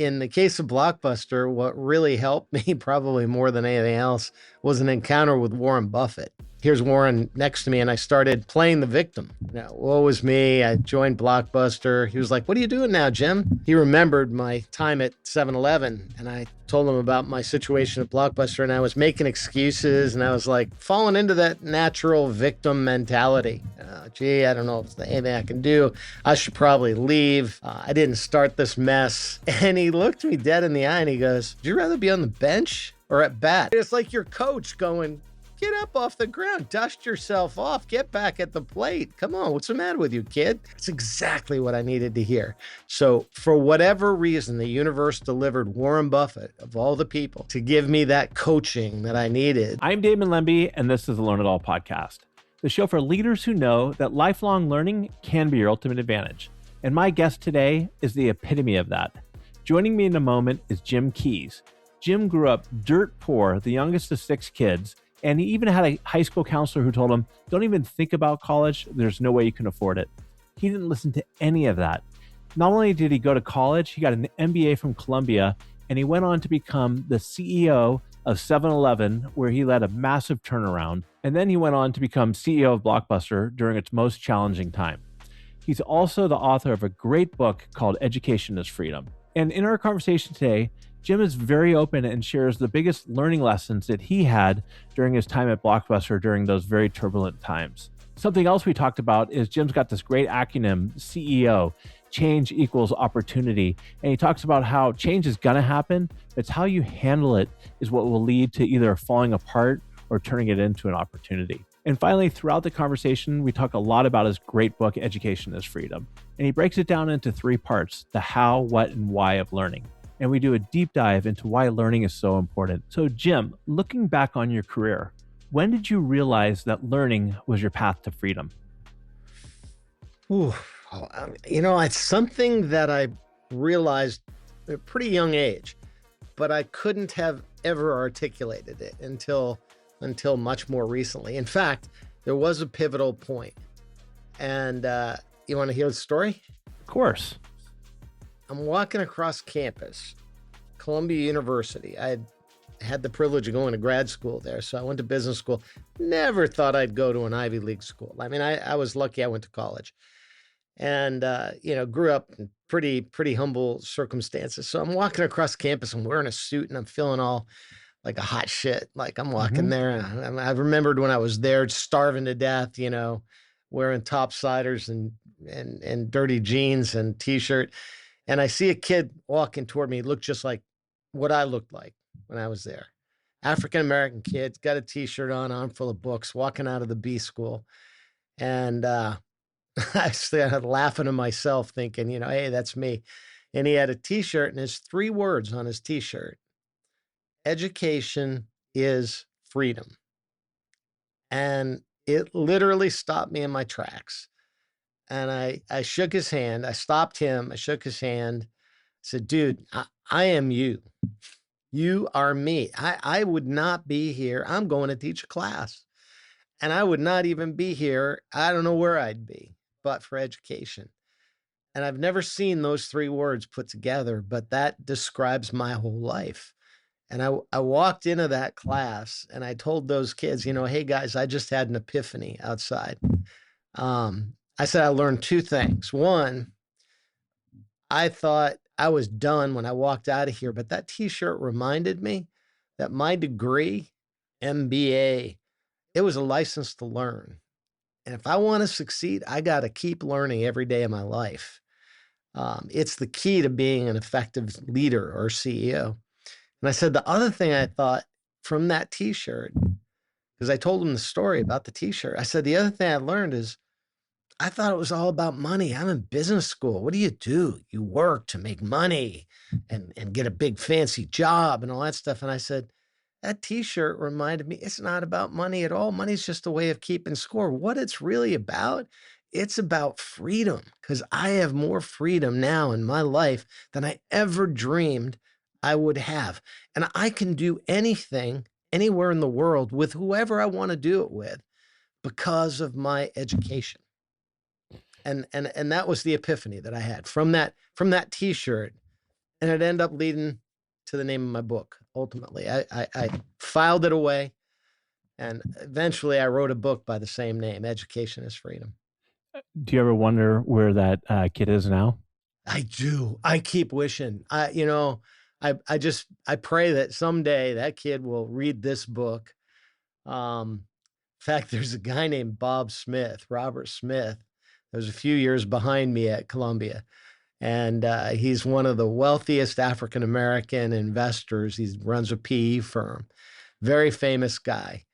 In the case of Blockbuster, what really helped me probably more than anything else was an encounter with Warren Buffett. Here's Warren next to me, and I started playing the victim. Woe was me. I joined Blockbuster. He was like, "What are you doing now, Jim?" He remembered my time at 7-Eleven, and I told him about my situation at Blockbuster, and I was making excuses, and I was like falling into that natural victim mentality. Gee, I don't know if there's anything I can do. I should probably leave. I didn't start this mess. And he looked me dead in the eye and he goes, "Would you rather be on the bench or at bat?" It's like your coach going, "Get up off the ground, dust yourself off, get back at the plate. Come on, what's the matter with you, kid?" It's exactly what I needed to hear. So for whatever reason, the universe delivered Warren Buffett, of all the people, to give me that coaching that I needed. I'm Damon Lembi, and this is the Learn It All podcast, the show for leaders who know that lifelong learning can be your ultimate advantage. And my guest today is the epitome of that. Joining me in a moment is Jim Keys. Jim grew up dirt poor, the youngest of 6 kids, and he even had a high school counselor who told him, "Don't even think about college. There's no way you can afford it." He didn't listen to any of that. Not only did he go to college, he got an MBA from Columbia, and he went on to become the CEO of 7-Eleven, where he led a massive turnaround. And then he went on to become CEO of Blockbuster during its most challenging time. He's also the author of a great book called Education is Freedom. And in our conversation today, Jim is very open and shares the biggest learning lessons that he had during his time at Blockbuster during those very turbulent times. Something else we talked about is Jim's got this great acronym, CEO, change equals opportunity. And he talks about how change is going to happen, but it's how you handle it is what will lead to either falling apart or turning it into an opportunity. And finally, throughout the conversation, we talk a lot about his great book, Education is Freedom. And he breaks it down into 3 parts, the how, what, and why of learning. And we do a deep dive into why learning is so important. So Jim, looking back on your career, when did you realize that learning was your path to freedom? It's something that I realized at a pretty young age, but I couldn't have ever articulated it until much more recently. In fact, there was a pivotal point. And you want to hear the story? Of course. I'm walking across campus, Columbia University. I had the privilege of going to grad school there, so I went to business school. Never thought I'd go to an Ivy League school. I mean, I was lucky I went to college. And, grew up in pretty humble circumstances. So I'm walking across campus, I'm wearing a suit and I'm feeling all like a hot shit. Like I'm walking there. And I remembered when I was there starving to death, wearing topsiders and dirty jeans and t-shirt. And I see a kid walking toward me. He looked just like what I looked like when I was there. African-American kid, got a t-shirt on, arm full of books, walking out of the B school. And, I started laughing to myself thinking, hey, that's me. And he had a t-shirt and there's 3 words on his t-shirt. Education is freedom. And it literally stopped me in my tracks. And I shook his hand. I stopped him. I shook his hand. I said, "Dude, I am you. You are me. I would not be here. I'm going to teach a class. And I would not even be here. I don't know where I'd be, but for education." And I've never seen those 3 words put together, but that describes my whole life. And I walked into that class and I told those kids, "Hey guys, I just had an epiphany outside." I said, I learned 2 things. One, I thought I was done when I walked out of here, but that t-shirt reminded me that my degree, MBA, it was a license to learn. And if I want to succeed, I got to keep learning every day of my life. It's the key to being an effective leader or CEO. And I said, the other thing I thought from that t-shirt, because I told him the story about the t-shirt, I said, the other thing I learned is I thought it was all about money. I'm in business school. What do? You work to make money and get a big fancy job and all that stuff. And I said, that t-shirt reminded me, it's not about money at all. Money's just a way of keeping score. What it's really about, it's about freedom, because I have more freedom now in my life than I ever dreamed I would have. And I can do anything, anywhere in the world with whoever I want to do it with because of my education. And that was the epiphany that I had from that t-shirt. And it ended up leading to the name of my book. Ultimately, I filed it away, and eventually I wrote a book by the same name, Education is Freedom. Do you ever wonder where that kid is now? I do. I keep wishing. I pray that someday that kid will read this book. In fact, there's a guy named Bob Smith, Robert Smith. That was a few years behind me at Columbia, and he's one of the wealthiest African American investors. He runs a PE firm, very famous guy.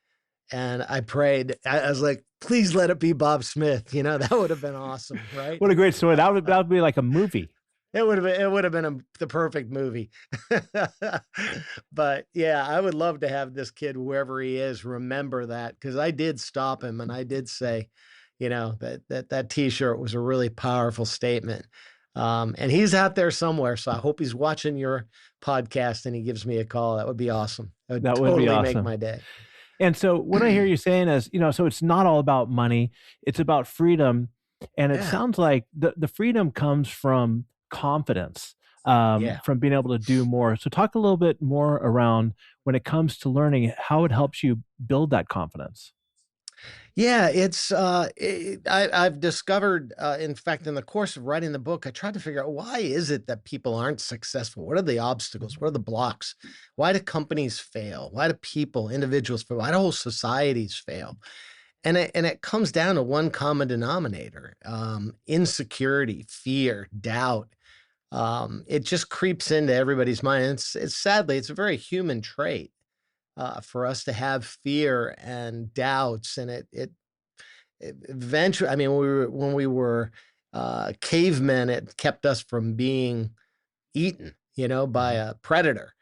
And I prayed. I was like, please let it be Bob Smith. That would have been awesome, right? What a great story. That would be like a movie. It would have been the perfect movie. But yeah, I would love to have this kid, wherever he is, remember that, because I did stop him and I did say, that T-shirt was a really powerful statement. And he's out there somewhere, so I hope he's watching your podcast and he gives me a call. That would be awesome. That would That would be totally make awesome. my day. And so what I hear you saying is, so it's not all about money, it's about freedom. And it Yeah, sounds like the freedom comes from confidence, yeah. from being able to do more. So talk a little bit more around when it comes to learning, how it helps you build that confidence. Yeah, I've discovered, in fact, in the course of writing the book, I tried to figure out, why is it that people aren't successful? What are the obstacles? What are the blocks? Why do companies fail? Why do people, individuals fail? Why do whole societies fail? And it comes down to one common denominator: insecurity, fear, doubt. It just creeps into everybody's mind. It's sadly, it's a very human trait, for us to have fear and doubts, and it eventually, I mean, when we were cavemen, it kept us from being eaten, by a predator,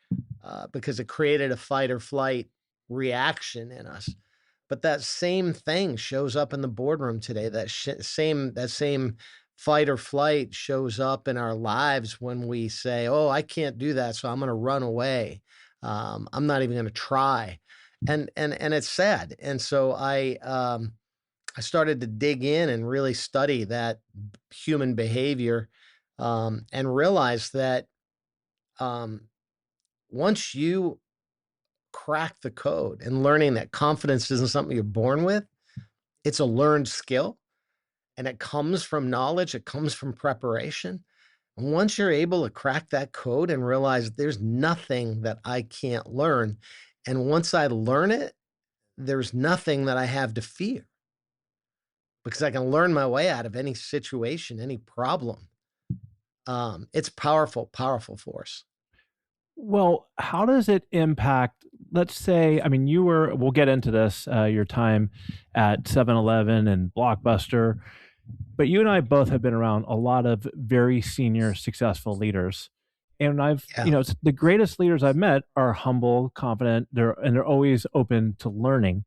because it created a fight or flight reaction in us. But that same thing shows up in the boardroom today. That same fight or flight shows up in our lives when we say, "Oh, I can't do that, so I'm going to run away. I'm not even going to try," and it's sad. And so I started to dig in and really study that human behavior, and realize that, um, once you crack the code and learning that confidence isn't something you're born with, it's a learned skill, and it comes from knowledge, it comes from preparation. And once you're able to crack that code and realize there's nothing that I can't learn, and once I learn it, there's nothing that I have to fear, because I can learn my way out of any situation, any problem. It's powerful, powerful force. Well, how does it impact, let's say, I mean, we'll get into this, your time at 7-Eleven and Blockbuster, but you and I both have been around a lot of very senior, successful leaders. And Yeah, the greatest leaders I've met are humble, confident, they're always open to learning.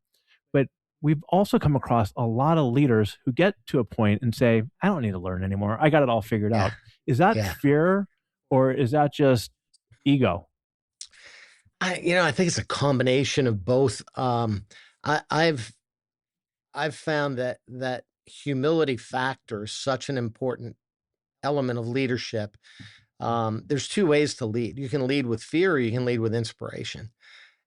But we've also come across a lot of leaders who get to a point and say, I don't need to learn anymore. I got it all figured yeah, out. Is that yeah. fear or is that just ego? I think it's a combination of both. I, I've I've found that humility factor is such an important element of leadership. There's two ways to lead. You can lead with fear, or you can lead with inspiration.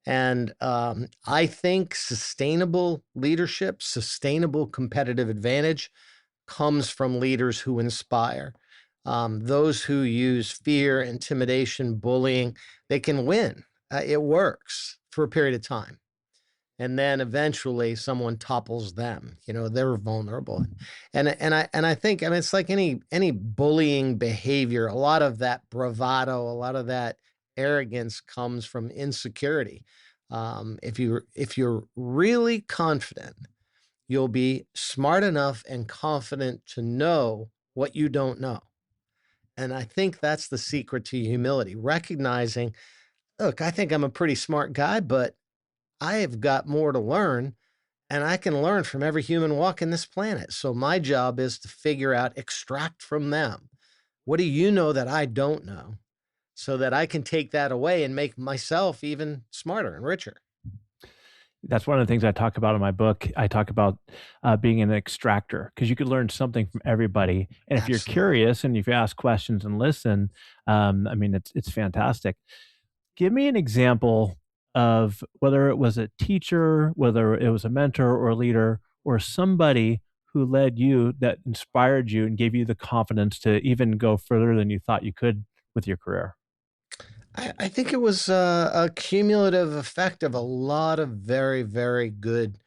And I think sustainable leadership, sustainable competitive advantage, comes from leaders who inspire. Those who use fear, intimidation, bullying, they can win. It works for a period of time. And then eventually someone topples them. They're vulnerable. And I think, I mean, it's like any bullying behavior. A lot of that bravado, a lot of that arrogance comes from insecurity. If you're really confident, you'll be smart enough and confident to know what you don't know. And I think that's the secret to humility, recognizing, look, I think I'm a pretty smart guy, but I have got more to learn, and I can learn from every human walking this planet. So my job is to figure out, extract from them, what do you know that I don't know, so that I can take that away and make myself even smarter and richer. That's one of the things I talk about in my book. I talk about being an extractor because you could learn something from everybody. And if you're Absolutely. curious and if you ask questions and listen, I mean, it's fantastic. Give me an example of whether it was a teacher, whether it was a mentor or a leader, or somebody who led you that inspired you and gave you the confidence to even go further than you thought you could with your career. I think it was a cumulative effect of a lot of very, very good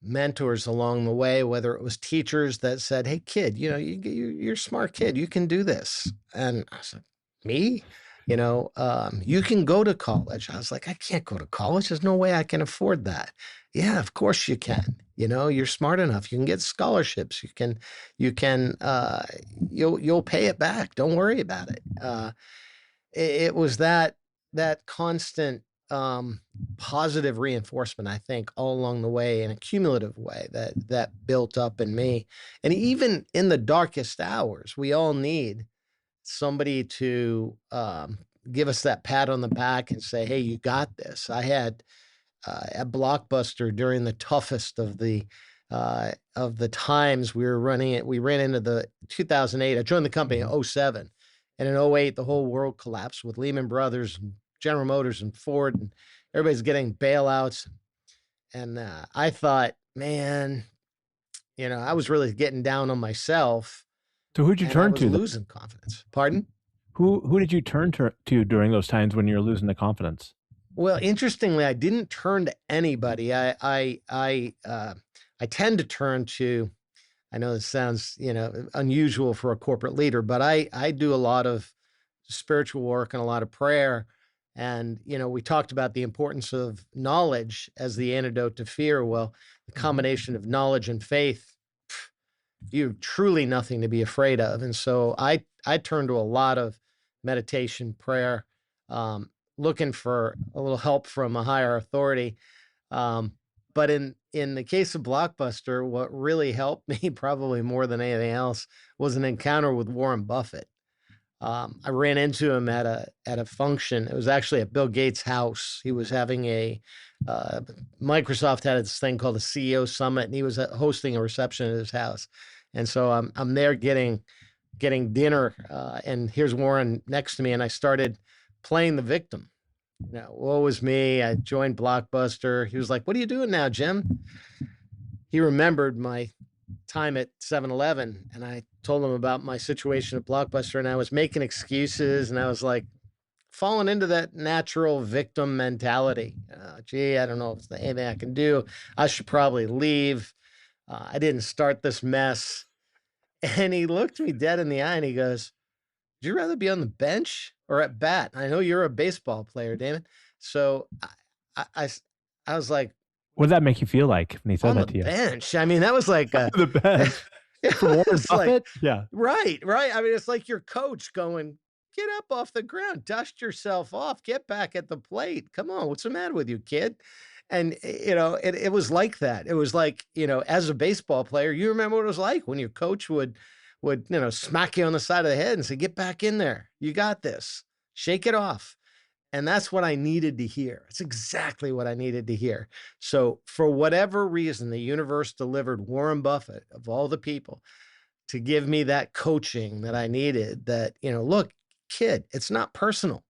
mentors along the way, whether it was teachers that said, "Hey, kid, you're a smart kid. You can do this." And I said, "Me? You can go to college." I was like, "I can't go to college. There's no way I can afford that." Yeah, of course you can. You're smart enough. You can get scholarships. You'll pay it back. Don't worry about it. It was that constant positive reinforcement, I think, all along the way in a cumulative way that built up in me. And even in the darkest hours, we all need somebody to give us that pat on the back and say, "Hey, you got this." I had at Blockbuster during the toughest of the times we were running it. We ran into the 2008. I joined the company in '07, and in '08 the whole world collapsed with Lehman Brothers and General Motors and Ford, and everybody's getting bailouts. And I thought, man, I was really getting down on myself, So who'd you and I turn was to? losing confidence. Pardon? Who did you turn to during those times when you're losing the confidence? Well, interestingly, I didn't turn to anybody. I tend to turn to. I know this sounds, unusual for a corporate leader, but I do a lot of spiritual work and a lot of prayer. And, we talked about the importance of knowledge as the antidote to fear. Well, the Mhm. combination of knowledge and faith, you have truly nothing to be afraid of. And so I turn to a lot of meditation, prayer, looking for a little help from a higher authority. Um, but in the case of Blockbuster, what really helped me probably more than anything else was an encounter with Warren Buffett. I ran into him at a function. It was actually at Bill Gates' house. He was having uh, Microsoft had this thing called a CEO Summit, and he was hosting a reception at his house. And so I'm there getting dinner, and here's Warren next to me, and I started playing the victim. Woe was me. I joined Blockbuster. He was like, "What are you doing now, Jim?" He remembered my time at 7-Eleven, and I told him about my situation at Blockbuster, and I was making excuses, and I was like falling into that natural victim mentality. Gee, I don't know if there's anything I can do. I should probably leave. I didn't start this mess. And he looked me dead in the eye and he goes, "Would you rather be on the bench or at bat? I know you're a baseball player, Damon." So I, I, I was like, What did that make you feel like when he said "On the that to you? bench." I mean, that was like The bench it from Warren was like, Buffett? Yeah. right, right. I mean, it's like your coach going, "Get up off the ground, dust yourself off, get back at the plate. Come on, what's the matter with you, kid?" And it was like that. It was like, as a baseball player, you remember what it was like when your coach would smack you on the side of the head and say, "Get back in there. You got this. Shake it off." And that's what I needed to hear. It's exactly what I needed to hear. So, for whatever reason, the universe delivered Warren Buffett, of all the people, to give me that coaching that I needed. That, look, kid, it's not personal.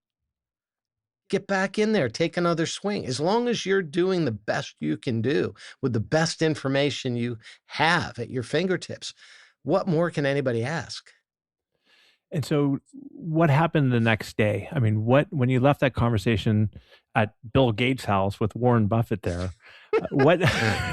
Get back in there, take another swing. As long as you're doing the best you can do with the best information you have at your fingertips, what more can anybody ask? And so what happened the next day? I mean, when you left that conversation at Bill Gates' house with Warren Buffett there, what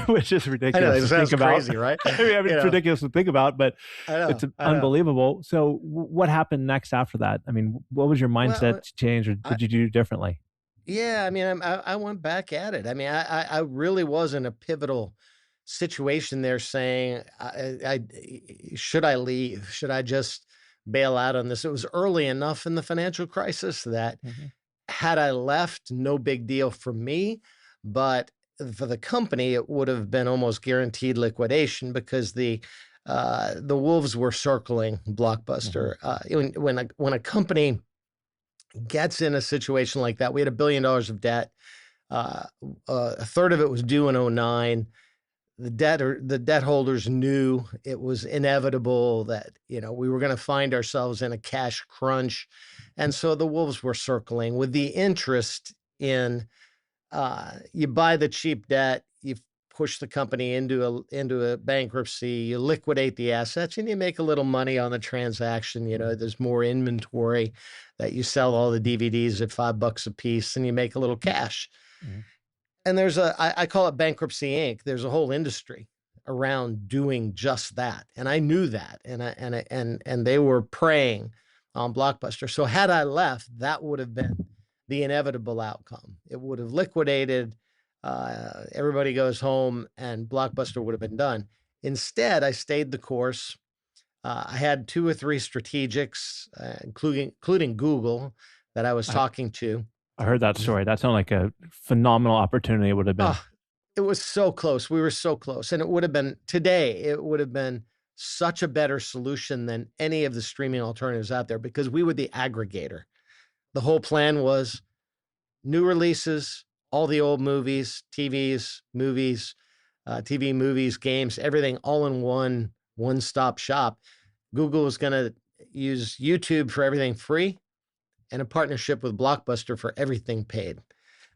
which is I know ridiculous it to think sounds about. crazy, right? I mean, You it's know, ridiculous to think about, but I it's know, I know. unbelievable. So what happened next after that? I mean, what was your mindset Well, to change, or I did you do differently? yeah, I mean, I went back at it. I mean, I really was in a pivotal situation there, saying, should I leave? Should I just bail out on this? It was early enough in the financial crisis that Mhm. had I left, no big deal for me, but for the company, it would have been almost guaranteed liquidation because the wolves were circling Mhm. Blockbuster. When a company gets in a situation like that, we had $1 billion of debt. Uh, a third of it was due in '09. The debt holders knew it was inevitable that, we were going to find ourselves in a cash crunch. And so the wolves were circling with the interest in, you buy the cheap debt, you push the company into a bankruptcy, you liquidate the assets, and you make a little money on the transaction. There's more inventory that you sell all the DVDs at $5 a piece, and you make a little cash. Mhm. And I call it Bankruptcy Inc. There's a whole industry around doing just that. And I knew that. And they were preying on Blockbuster. So had I left, that would have been the inevitable outcome. It would have liquidated, everybody goes home, and Blockbuster would have been done. Instead, I stayed the course. I had 2 or 3 strategics, including Google, that I was I, talking to. I heard that story. That sounded like a phenomenal opportunity it would have been. Oh, it was so close. We were so close. And it would have been such a better solution than any of the streaming alternatives out there, because we were the aggregator. The whole plan was new releases, all the old movies, TV, movies, games, everything all in one-stop shop. Google was going to use YouTube for everything free, and a partnership with Blockbuster for everything paid.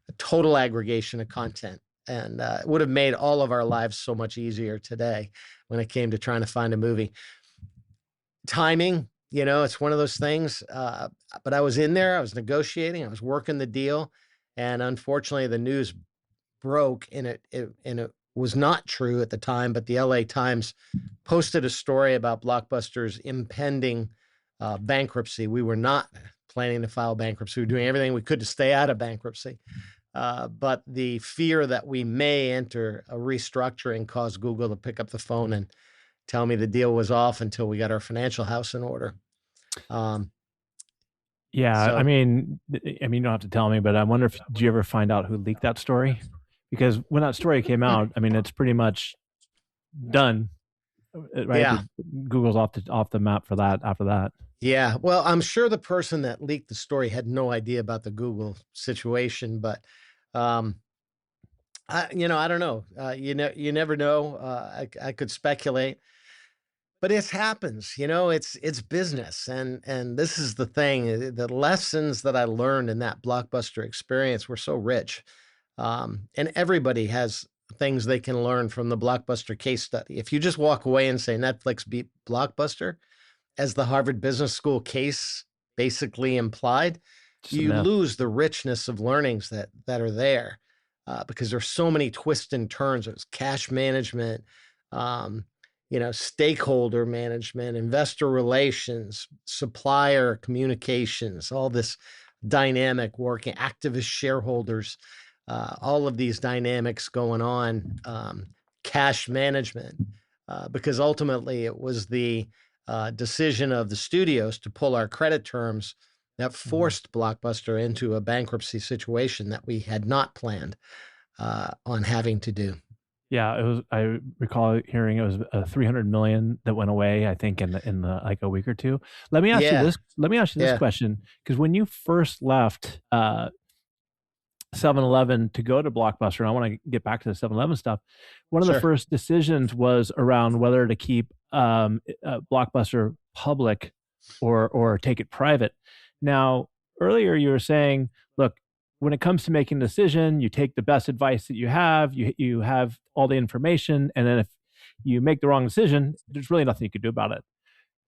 A total aggregation of content. And it would have made all of our lives so much easier today when it came to trying to find a movie. Timing, it's one of those things. But I was in there, I was negotiating, I was working the deal. And unfortunately, the news broke, and it was not true at the time, but the LA Times posted a story about Blockbuster's impending bankruptcy. We were not planning to file bankruptcy. We were doing everything we could to stay out of bankruptcy. But the fear that we may enter a restructuring caused Google to pick up the phone and tell me the deal was off until we got our financial house in order. Yeah, So I mean, you don't have to tell me, but I wonder if did you ever find out who leaked that story? Because when that story came out, I mean, it's pretty much done, right? yeah, Google's off the map for that after that. yeah. Well, I'm sure the person that leaked the story had no idea about the Google situation, but um, I don't know. You never know. I could speculate, but it happens. It's business, and this is the thing. The lessons that I learned in that Blockbuster experience were so rich, and everybody has things they can learn from the Blockbuster case study. If you just walk away and say Netflix beat Blockbuster, as the Harvard Business School case basically implied, Just a you myth. lose the richness of learnings that are there, because there's so many twists and turns. There's cash management, um, stakeholder management, investor relations, supplier communications, all this dynamic working, activist shareholders, all of these dynamics going on, cash management, because ultimately it was the decision of the studios to pull our credit terms that forced Blockbuster into a bankruptcy situation that we had not planned on having to do. Yeah, it was. I recall hearing it was 300 million that went away. I think in the like a week or two. Let me ask you Yeah, this. Let me ask you this yeah, question, because when you first left 7-Eleven to go to Blockbuster, and I want to get back to the 7-Eleven stuff. One of the sure. first decisions was around whether to keep Blockbuster public or take it private. Now, earlier you were saying, look, when it comes to making a decision, you take the best advice that you have, you have all the information, and then if you make the wrong decision, there's really nothing you could do about it.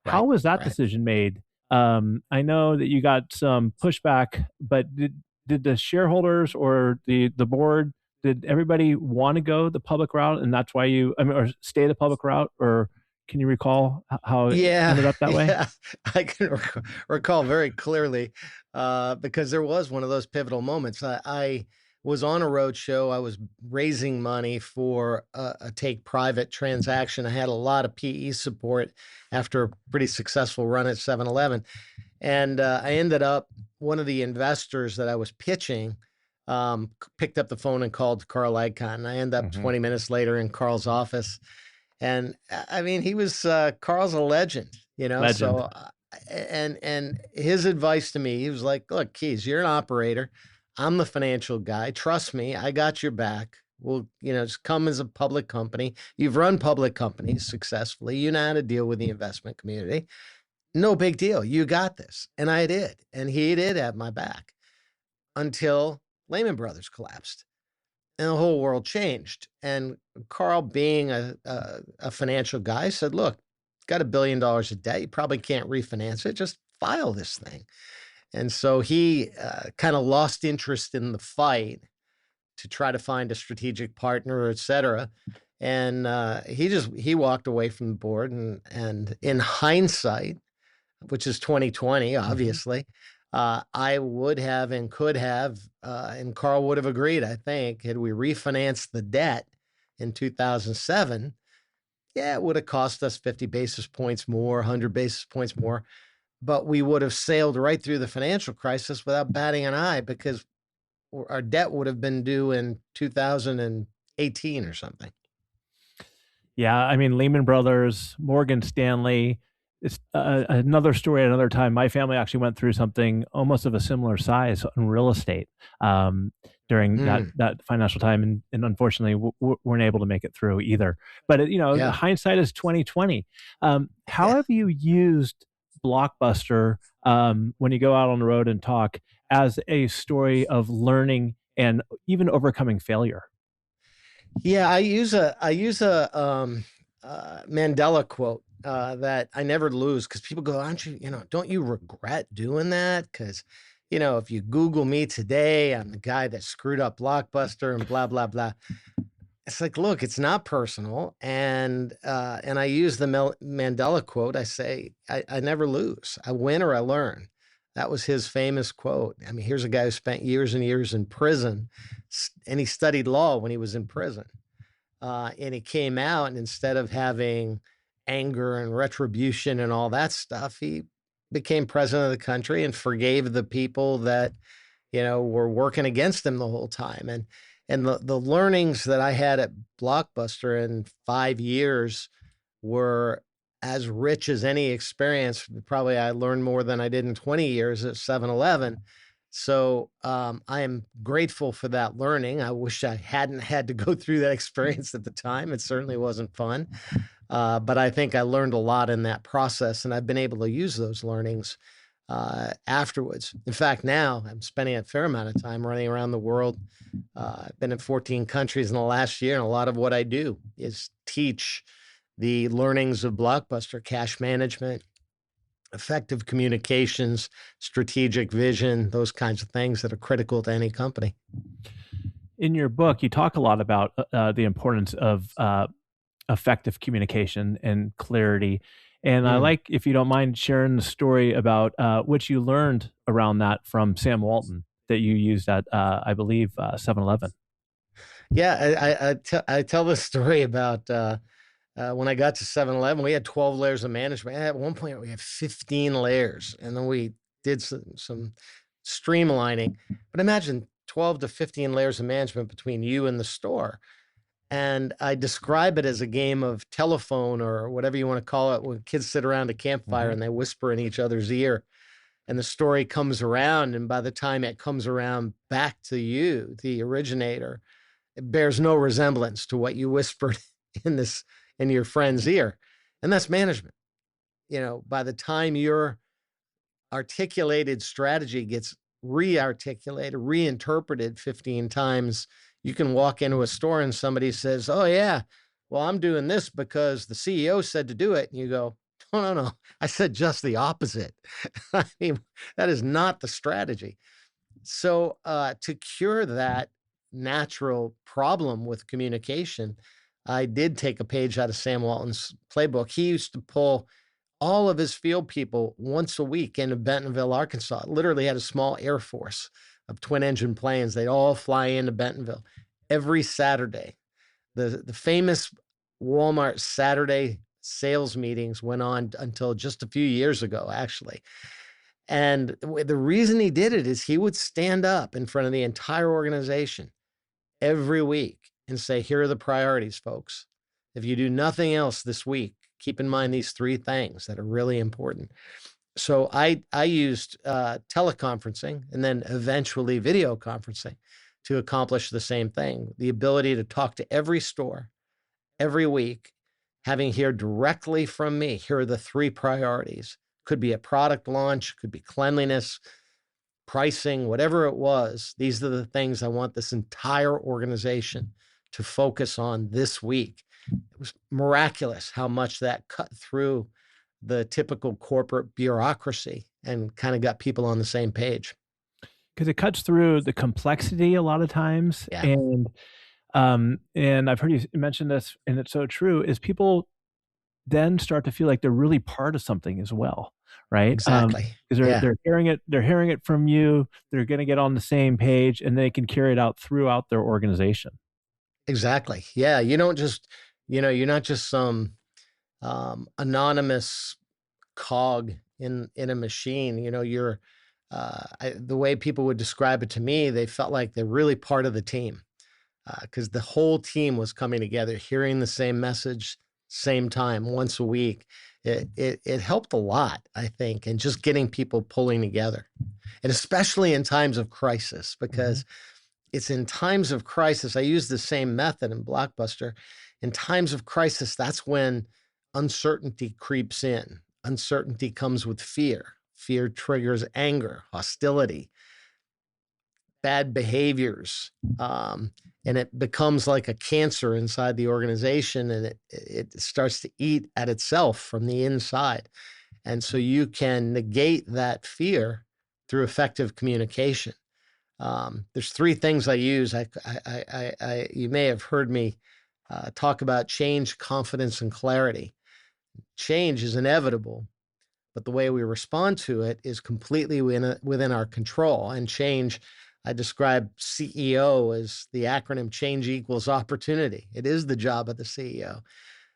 How Right, was that right. decision made? I know that you got some pushback, but did the shareholders or the board, did everybody want to go the public route, and that's why or stay the public route, or can you recall how it Yeah, ended up that way? yeah. I can recall very clearly, because there was one of those pivotal moments. I was on a road show. I was raising money for a take private transaction. I had a lot of PE support after a pretty successful run at 7-Eleven. And I ended up, one of the investors that I was pitching picked up the phone and called Carl Icahn. I ended up Hmm. 20 minutes later in Carl's office. And I mean, he was Carl's a legend, Legend. So and his advice to me, he was like, "Look, Keys, you're an operator. I'm the financial guy. Trust me, I got your back. Well, just come as a public company. You've run public companies successfully. You know how to deal with the investment community. No big deal. You got this. And I did. And he did have my back until Lehman Brothers collapsed and the whole world changed. And Carl, being a financial guy, said, look, got $1 billion of debt. You probably can't refinance it. Just file this thing. And so he kind of lost interest in the fight to try to find a strategic partner, et cetera. And he walked away from the board. And in hindsight, which is 2020, obviously, I would have and could have, and Carl would have agreed, I think, had we refinanced the debt in 2007, yeah, it would have cost us 50 basis points more, 100 basis points more, but we would have sailed right through the financial crisis without batting an eye because our debt would have been due in 2018 or something. Yeah, I mean, Lehman Brothers, Morgan Stanley. It's another story at another time. My family actually went through something almost of a similar size in real estate during that financial time, and unfortunately, weren't able to make it through either. But hindsight is 2020. How have you used Blockbuster when you go out on the road and talk as a story of learning and even overcoming failure? Yeah, I use a Mandela quote that I never lose because people go, "Aren't you? Don't you regret doing that?" Because if you Google me today, I'm the guy that screwed up Blockbuster and blah blah blah. It's like, look, it's not personal, and I use the Mandela quote. I say, I never lose. I win or I learn. That was his famous quote. I mean, here's a guy who spent years and years in prison, and he studied law when he was in prison. And he came out, and instead of having anger and retribution and all that stuff, he became president of the country and forgave the people that were working against him the whole time. And the learnings that I had at Blockbuster in 5 years were as rich as any experience. Probably I learned more than I did in 20 years at 7-Eleven. So I am grateful for that learning. I wish I hadn't had to go through that experience at the time. It certainly wasn't fun. But I think I learned a lot in that process, and I've been able to use those learnings afterwards. In fact, now I'm spending a fair amount of time running around the world. I've been in 14 countries in the last year, and a lot of what I do is teach the learnings of Blockbuster: cash management, effective communications, strategic vision, those kinds of things that are critical to any company. In your book, you talk a lot about the importance of effective communication and clarity. And I like, if you don't mind sharing the story about what you learned around that from Sam Walton that you used at, I believe, 7-Eleven. Yeah, I tell this story about when I got to 7-Eleven, we had 12 layers of management. At one point, we had 15 layers, and then we did some streamlining. But imagine 12 to 15 layers of management between you and the store. And I describe it as a game of telephone or whatever you want to call it, when kids sit around a campfire and they whisper in each other's ear. And the story comes around, and by the time it comes around back to you, the originator, it bears no resemblance to what you whispered in your friend's ear. And that's management. By the time your articulated strategy gets re-articulated, reinterpreted 15 times, you can walk into a store and somebody says, "Oh yeah, well, I'm doing this because the CEO said to do it." And you go, no, I said just the opposite. I mean, that is not the strategy. So to cure that natural problem with communication, I did take a page out of Sam Walton's playbook. He used to pull all of his field people once a week into Bentonville, Arkansas. Literally had a small air force of twin engine planes. They'd all fly into Bentonville every Saturday. The famous Walmart Saturday sales meetings went on until just a few years ago, actually. And the reason he did it is he would stand up in front of the entire organization every week and say, "Here are the priorities, folks. If you do nothing else this week, keep in mind these three things that are really important." So I used teleconferencing and then eventually video conferencing to accomplish the same thing. The ability to talk to every store every week, having hear directly from me. Here are the three priorities. Could be a product launch, could be cleanliness, pricing, whatever it was. These are the things I want this entire organization to focus on this week. It was miraculous how much that cut through the typical corporate bureaucracy and kind of got people on the same page. Because it cuts through the complexity a lot of times. Yeah, And I've heard you mention this, and it's so true, is people then start to feel like they're really part of something as well, right? exactly. Because Yeah, they're hearing it from you, they're going to get on the same page, and they can carry it out throughout their organization. exactly. Yeah, you don't just, you're not just some anonymous cog in a machine. You're the way people would describe it to me, they felt like they're really part of the team because the whole team was coming together, hearing the same message, same time, once a week. It helped a lot, I think, and just getting people pulling together, and especially in times of crisis, because it's in times of crisis. I use the same method in Blockbuster. In times of crisis, that's when uncertainty creeps in. Uncertainty comes with fear. Fear triggers anger, hostility, bad behaviors. And it becomes like a cancer inside the organization, and it starts to eat at itself from the inside. And so you can negate that fear through effective communication. There's three things I use. You may have heard me talk about change, confidence, and clarity. Change is inevitable, but the way we respond to it is completely within our control. And change, I describe CEO as the acronym change equals opportunity. It is the job of the CEO.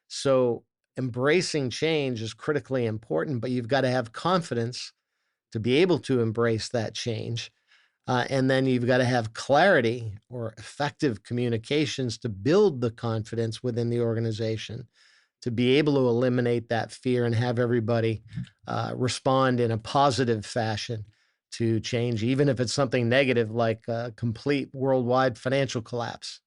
So embracing change is critically important, but you've got to have confidence to be able to embrace that change. And then you've got to have clarity or effective communications to build the confidence within the organization to be able to eliminate that fear and have everybody respond in a positive fashion to change, even if it's something negative like a complete worldwide financial collapse.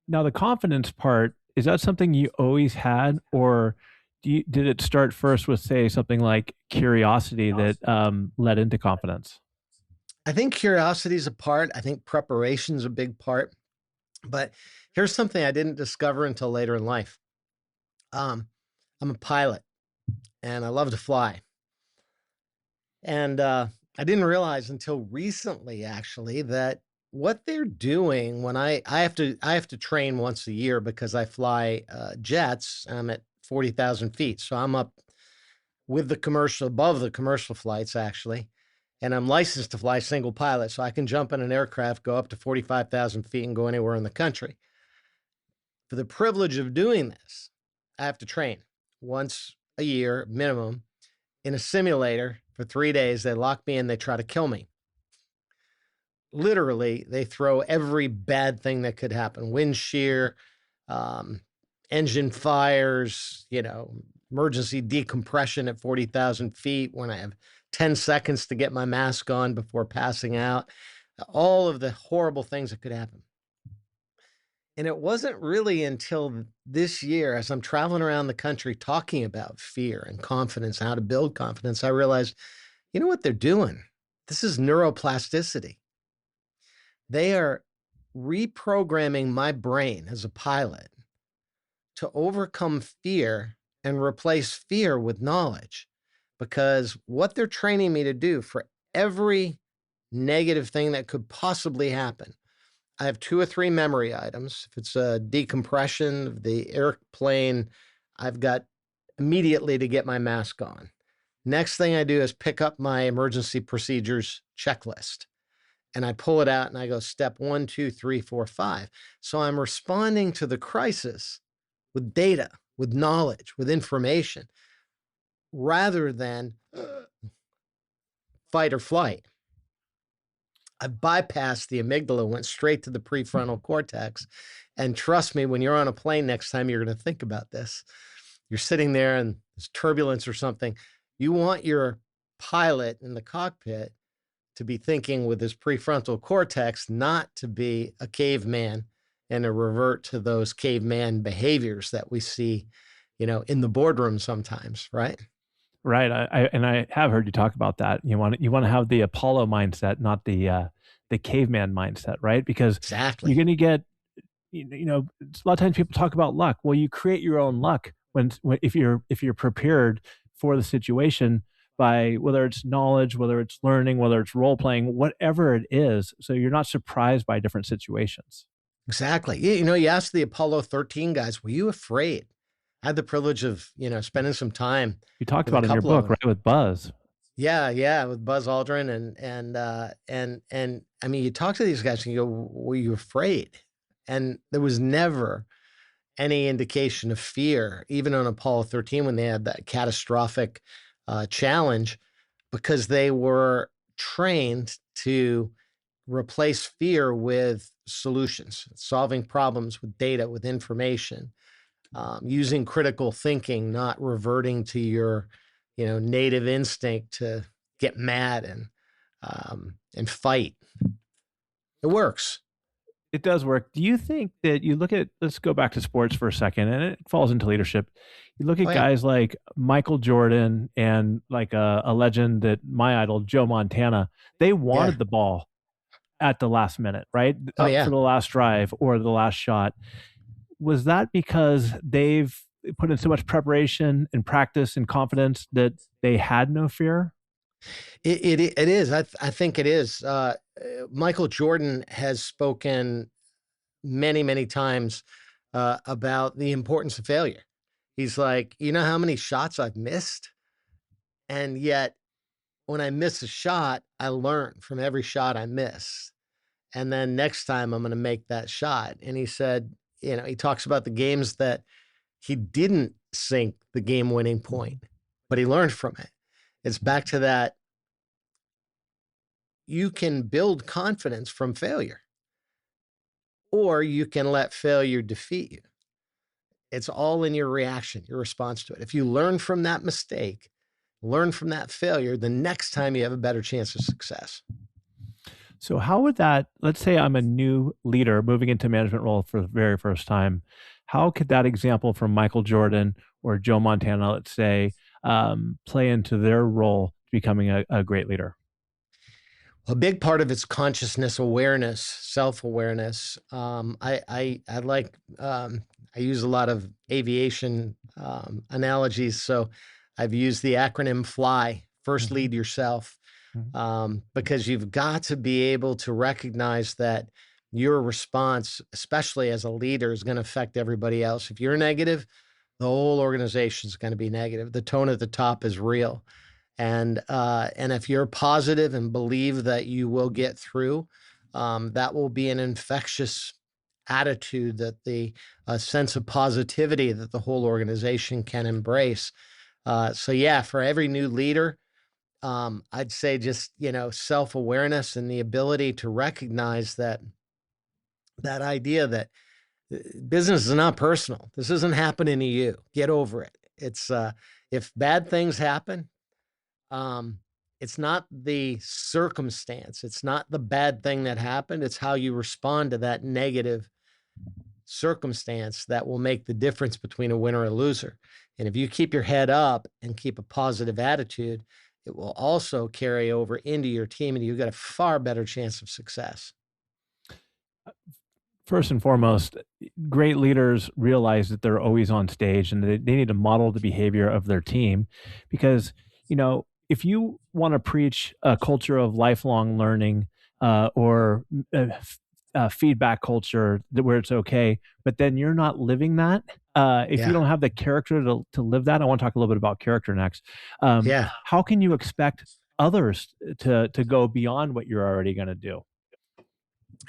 Now, the confidence part, is that something you always had, or did it start first with, say, something like curiosity that led into confidence? I think curiosity is a part. I think preparation is a big part. But here's something I didn't discover until later in life. Um, I'm a pilot and I love to fly. And I didn't realize until recently, actually, that what they're doing when I have to train once a year because I fly jets. I'm at 40,000 feet, so I'm up with the commercial above the commercial flights actually, and I'm licensed to fly single pilot, so I can jump in an aircraft, go up to 45,000 feet, and go anywhere in the country. For the privilege of doing this, I have to train once a year minimum in a simulator for 3 days. They lock me in, they try to kill me. Literally, they throw every bad thing that could happen: wind shear, um, engine fires, emergency decompression at 40,000 feet when I have 10 seconds to get my mask on before passing out, all of the horrible things that could happen. And it wasn't really until this year, as I'm traveling around the country talking about fear and confidence, how to build confidence, I realized, you know what they're doing? This is neuroplasticity. They are reprogramming my brain as a pilot to overcome fear and replace fear with knowledge. Because what they're training me to do for every negative thing that could possibly happen, I have 2 or 3 memory items. If it's a decompression of the airplane, I've got immediately to get my mask on. Next thing I do is pick up my emergency procedures checklist, and I pull it out and I go step 1, 2, 3, 4, 5. So I'm responding to the crisis with data, with knowledge, with information, rather than fight or flight. I bypassed the amygdala, went straight to the prefrontal cortex. And trust me, when you're on a plane next time, you're going to think about this. You're sitting there and there's turbulence or something. You want your pilot in the cockpit to be thinking with his prefrontal cortex, not to be a caveman and to revert to those caveman behaviors that we see, in the boardroom sometimes, right? Right. I have heard you talk about that. You want to have the Apollo mindset, not the caveman mindset, right? Because you're Exactly. going to get a lot of times people talk about luck. Well, you create your own luck when if you're prepared for the situation by whether it's knowledge, whether it's learning, whether it's role playing, whatever it is. So you're not surprised by different situations. Exactly. You asked the Apollo 13 guys, were you afraid? I had the privilege of, spending some time You talked with a about it in your couple of book, them. right, with Buzz. Yeah, yeah, with Buzz Aldrin and I mean, you talk to these guys and you go, "Were you afraid?" And there was never any indication of fear, even on Apollo 13 when they had that catastrophic challenge, because they were trained to replace fear with solutions, solving problems with data, with information, using critical thinking, not reverting to your, native instinct to get mad and fight. It works. It does work. Do you think that you look at, let's go back to sports for a second, and it falls into leadership. You look Oh at yeah, guys like Michael Jordan and like a legend that my idol, Joe Montana, they yeah. wanted the ball at the last minute, right? Oh For yeah. the last drive or the last shot. Was that because they've put in so much preparation and practice and confidence that they had no fear? It is. I think it is. Michael Jordan has spoken many times about the importance of failure. He's like, you know how many shots I've missed, and yet when I miss a shot, I learn from every shot I miss. And then next time I'm going to make that shot. And he said, he talks about the games that he didn't sink the game winning point, but he learned from it. It's back to that you can build confidence from failure, or you can let failure defeat you. It's all in your reaction, your response to it. If you learn from that mistake, learn from that failure, the next time you have a better chance of success. So how would that, let's say I'm a new leader moving into management role for the very first time, how could that example from Michael Jordan or Joe Montana, let's say, play into their role becoming a great leader? A big part of it's consciousness awareness, self-awareness. I like I use a lot of aviation analogies, so I've used the acronym FLY. First, Mhm, lead yourself, mhm. because you've got to be able to recognize that your response, especially as a leader, is going to affect everybody else. If you're negative, the whole organization is going to be negative. The tone at the top is real. And if you're positive and believe that you will get through, that will be an infectious attitude that the sense of positivity that the whole organization can embrace. So yeah, for every new leader, I'd say just self awareness and the ability to recognize that idea that business is not personal. This isn't happening to you. Get over it. It's if bad things happen, um, it's not the circumstance, it's not the bad thing that happened, it's how you respond to that negative circumstance that will make the difference between a winner or a loser. And if you keep your head up and keep a positive attitude, it will also carry over into your team and you've got a far better chance of success. First and foremost, great leaders realize that they're always on stage and they need to model the behavior of their team because, if you want to preach a culture of lifelong learning or feedback culture where it's okay, but then you're not living that, if you Yeah. don't have the character to live that, I want to talk a little bit about character next. Yeah. How can you expect others to go beyond what you're already going to do?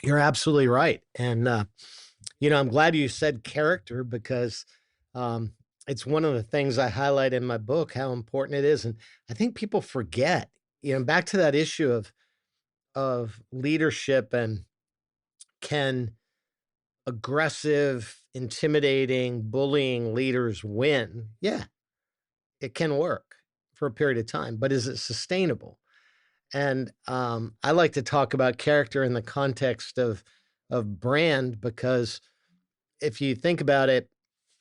You're absolutely right. And I'm glad you said character because um, it's one of the things I highlight in my book, how important it is. And I think people forget, back to that issue of leadership and can aggressive, intimidating, bullying leaders win? Yeah, it can work for a period of time, but is it sustainable? And I like to talk about character in the context of brand, because if you think about it,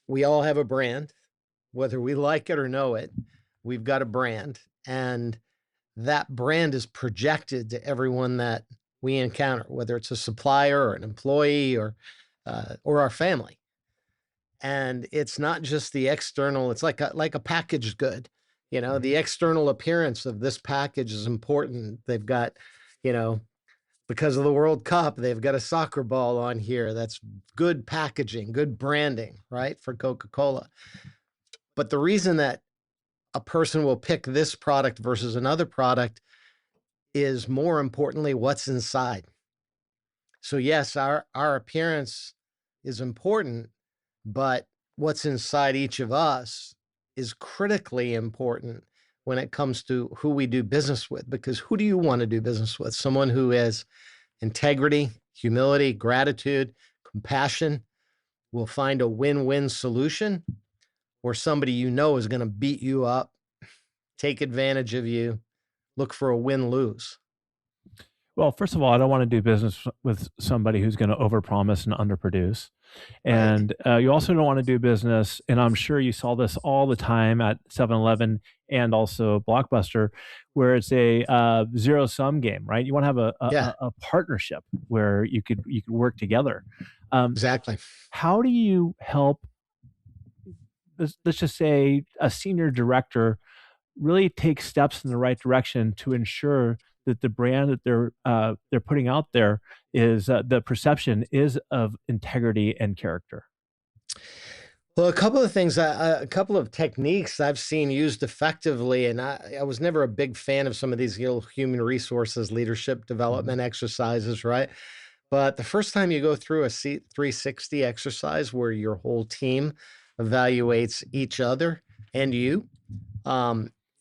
we all have a brand, whether we like it or know it. We've got a brand, and that brand is projected to everyone that we encounter, whether it's a supplier or an employee or our family. And it's not just the external, it's like a packaged good. The external appearance of this package is important. They've got, you know, because of the World Cup, they've got a soccer ball on here. That's good packaging, good branding, right? For Coca-Cola. But the reason that a person will pick this product versus another product is, more importantly, what's inside. So yes, our appearance is important, but what's inside each of us is critically important when it comes to who we do business with. Because who do you want to do business with? Someone who has integrity, humility, gratitude, compassion, will find a win-win solution, or somebody is going to beat you up, take advantage of you, look for a win-lose. Well, first of all, I don't want to do business with somebody who's going to overpromise and underproduce. Right. And you also don't want to do business, and I'm sure you saw this all the time at 7-Eleven and also Blockbuster, where it's a zero-sum game, right? You want to have Yeah, a partnership where you could work together. exactly. How do you help, let's just say, a senior director really take steps in the right direction to ensure that the brand that they're putting out there is the perception is of integrity and character? Well, a couple of things, a couple of techniques I've seen used effectively, and I was never a big fan of some of these human resources leadership development exercises, right? But the first time you go through a 360 exercise where your whole team evaluates each other and you,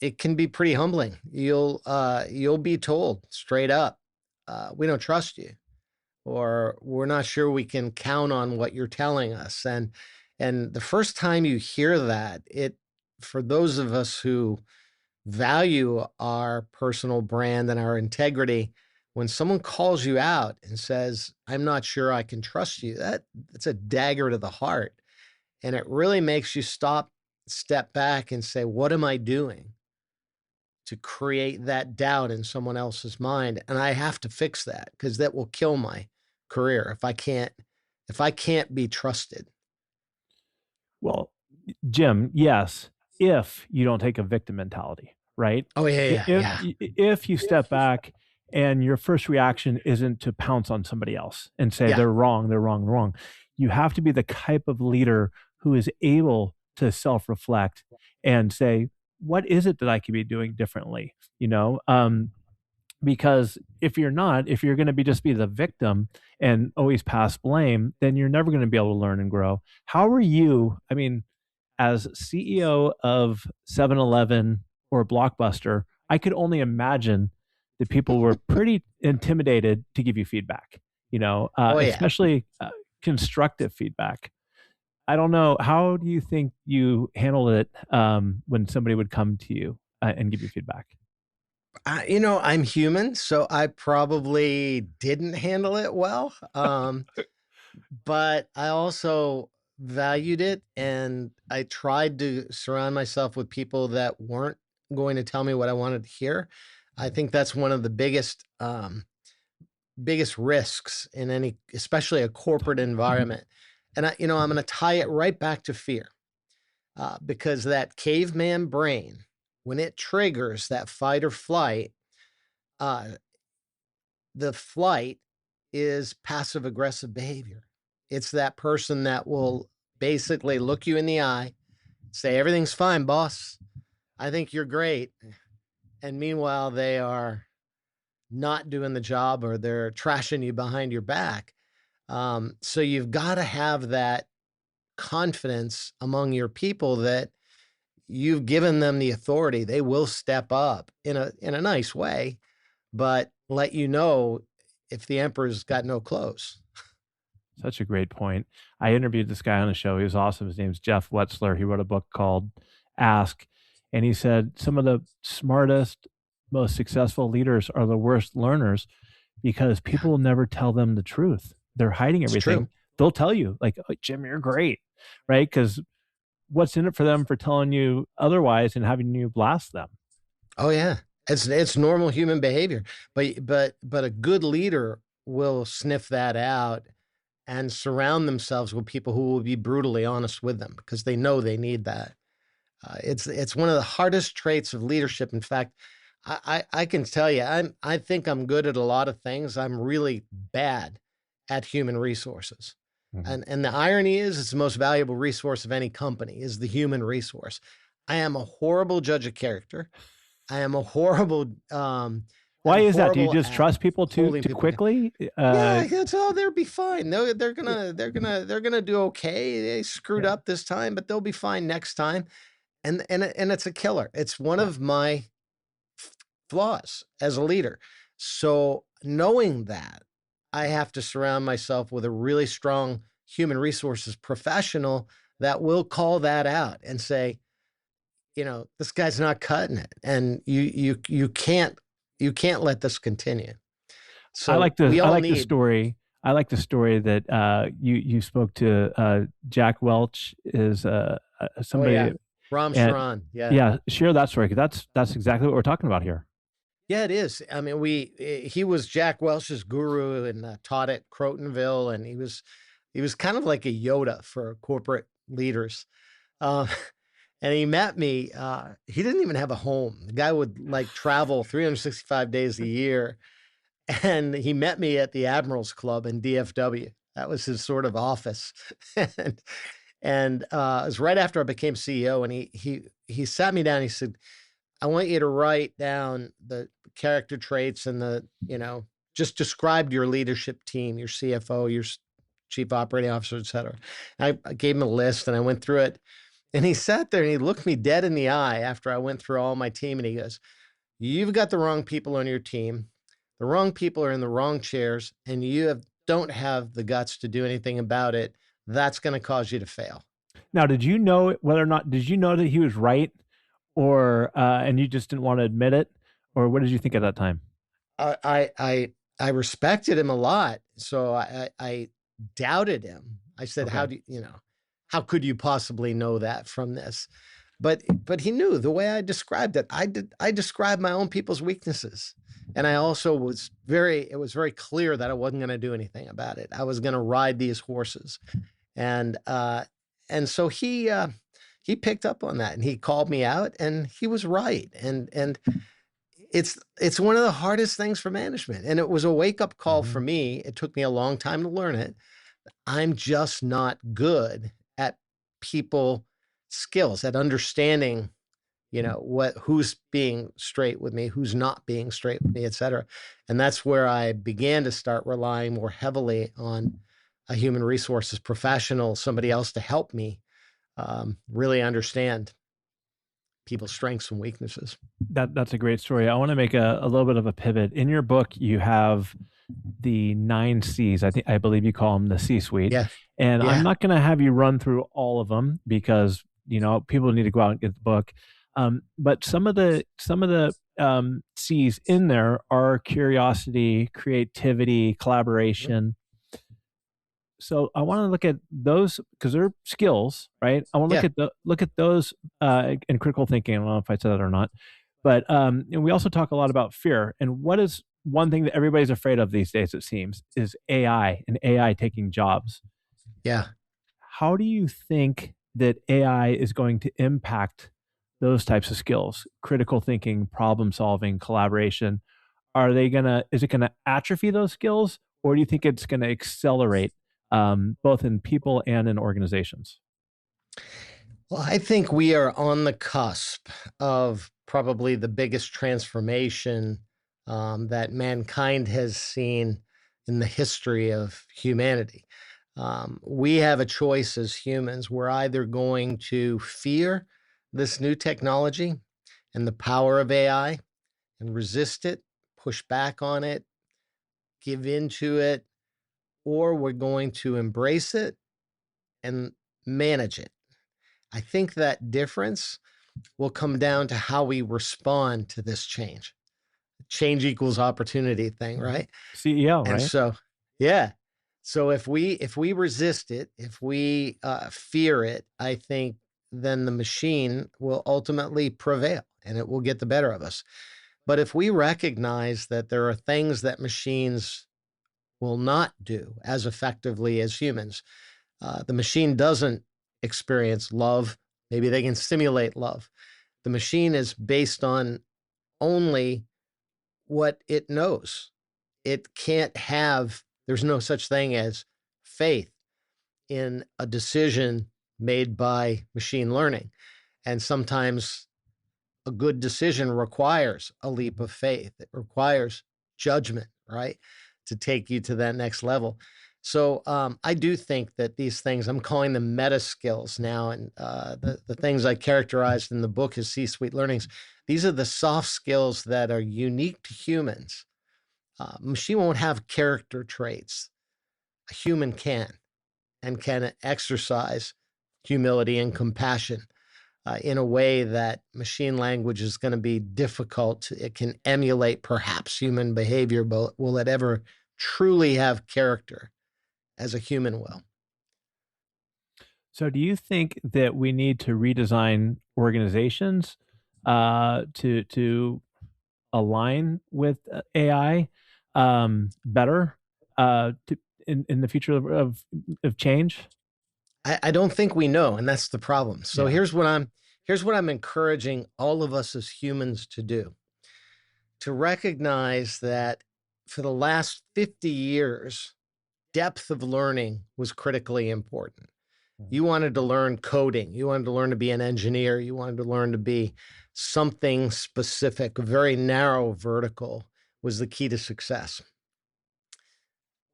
it can be pretty humbling. You'll be told straight up, we don't trust you, or we're not sure we can count on what you're telling us. And the first time you hear that, for those of us who value our personal brand and our integrity, when someone calls you out and says, I'm not sure I can trust you, that's a dagger to the heart. And it really makes you stop, step back, and say, what am I doing to create that doubt in someone else's mind? And I have to fix that, because that will kill my career if I can't be trusted. Well, Jim, yes, if you don't take a victim mentality, right? Oh yeah, yeah, yeah, If you step back and your first reaction isn't to pounce on somebody else and say yeah. they're wrong, they're wrong, they're wrong. You have to be the type of leader who is able to self-reflect and say, what is it that I could be doing differently? Because if you're not, if you're going to just be the victim and always pass blame, then you're never going to be able to learn and grow. How are you? I mean, as CEO of 7-Eleven or Blockbuster, I could only imagine that people were pretty intimidated to give you feedback, Oh yeah. especially constructive feedback. I don't know. How do you think you handled it when somebody would come to you and give you feedback? I'm human, so I probably didn't handle it well. But I also valued it, and I tried to surround myself with people that weren't going to tell me what I wanted to hear. I think that's one of the biggest risks in any, especially a corporate environment. And I'm going to tie it right back to fear, because that caveman brain, when it triggers that fight or flight, uh, the flight is passive aggressive behavior. It's that person that will basically look you in the eye, say, everything's fine, boss. I think you're great. And meanwhile, they are not doing the job, or they're trashing you behind your back. So you've got to have that confidence among your people that you've given them the authority. They will step up in a nice way, but let you know if the emperor's got no clothes. Such a great point. I interviewed this guy on the show. He was awesome. His name's Jeff Wetzler. He wrote a book called Ask. And he said some of the smartest, most successful leaders are the worst learners because Yeah, people will never tell them the truth. They're hiding it's true. everything. They'll tell you, like, oh, Jim, you're great, right? Because what's in it for them for telling you otherwise and having you blast them? Oh yeah. It's normal human behavior. But a good leader will sniff that out and surround themselves with people who will be brutally honest with them because they know they need that. It's one of the hardest traits of leadership. In fact, I can tell you, I think I'm good at a lot of things. I'm really bad at human resources. Mhm. And the irony is, it's the most valuable resource of any company is the human resource. I am a horrible judge of character. I am a horrible Why I'm is that? Do you horrible just at trust people holding too people accountable. quickly? Yeah, it's oh, they'll be fine. Yeah, They're gonna do okay. They screwed yeah, up this time, but they'll be fine next time. And it's a killer. It's one yeah. of my flaws as a leader. So knowing that, I have to surround myself with a really strong human resources professional that will call that out and say, this guy's not cutting it, and you can't let this continue. So we I all like the need. story. I like the story that you spoke to Jack Welch is Oh somebody. yeah, Ram And Charan. Yeah. yeah, share that story, 'cause that's exactly what we're talking about here. Yeah, it is. I mean, he was Jack Welch's guru and taught at Crotonville, and he was kind of like a Yoda for corporate leaders. Um, and he met me. He didn't even have a home. The guy would like travel 365 days a year, and he met me at the Admirals Club in DFW. That was his sort of office, and it was right after I became CEO. And he sat me down. He said, I want you to write down the character traits and just describe your leadership team, your CFO, your chief operating officer, et cetera. I gave him a list and I went through it. And he sat there and he looked me dead in the eye after I went through all my team. And he goes, you've got the wrong people on your team. The wrong people are in the wrong chairs, and don't have the guts to do anything about it. That's going to cause you to fail. Now, did you know whether or not did you know that he was right, or and you just didn't want to admit it, or what did you think at that time? I respected him a lot, so I doubted him. I said, Okay. how could you possibly know that from this? But he knew the way I described it. I described my own people's weaknesses. And I also it was very clear that I wasn't going to do anything about it. I was going to ride these horses. And so he picked up on that and he called me out and he was right. And it's one of the hardest things for management. And it was a wake-up call Mhm. for me. It took me a long time to learn it. I'm just not good at people skills, at understanding, who's being straight with me, who's not being straight with me, et cetera. And that's where I began to start relying more heavily on a human resources professional, somebody else to help me really understand people's strengths and weaknesses. That's a great story. I want to make a little bit of a pivot. In your book, you have the 9 C's. I believe you call them the C-suite. Yeah. And I'm Yeah. not going to have you run through all of them because people need to go out and get the book. But some of the C's in there are curiosity, creativity, collaboration. So I want to look at those because they're skills, right? I want to Yeah. look at those and critical thinking. I don't know if I said that or not, but and we also talk a lot about fear. And what is one thing that everybody's afraid of these days? It seems is AI and AI taking jobs. Yeah. How do you think that AI is going to impact those types of skills? Critical thinking, problem solving, collaboration. Is it gonna atrophy those skills, or do you think it's gonna accelerate both in people and in organizations? Well, I think we are on the cusp of probably the biggest transformation that mankind has seen in the history of humanity. We have a choice as humans. We're either going to fear this new technology and the power of AI and resist it, push back on it, give into it, or we're going to embrace it and manage it. I think that difference will come down to how we respond to this change. Change equals opportunity thing, right? CEO, And right? so, yeah. So if we resist it, if we fear it, I think then the machine will ultimately prevail and it will get the better of us. But if we recognize that there are things that machines will not do as effectively as humans, the machine doesn't experience love. Maybe they can simulate love. The machine is based on only what it knows. It can't have, there's no such thing as faith in a decision made by machine learning. And sometimes a good decision requires a leap of faith. It requires judgment, right? To take you to that next level. So I do think that these things, I'm calling them meta skills now. And the things I characterized in the book as C-suite learnings, these are the soft skills that are unique to humans. Machine won't have character traits. A human can, and can exercise humility and compassion in a way that machine language is going to be difficult. It can emulate perhaps human behavior, but will it ever truly have character as a human will? So do you think that we need to redesign organizations to align with AI better in the future of change? I don't think we know, and that's the problem. So Yeah. here's what I'm encouraging all of us as humans to do: to recognize that for the last 50 years, depth of learning was critically important. Mhm. You wanted to learn coding, you wanted to learn to be an engineer, you wanted to learn to be something specific, a very narrow vertical was the key to success.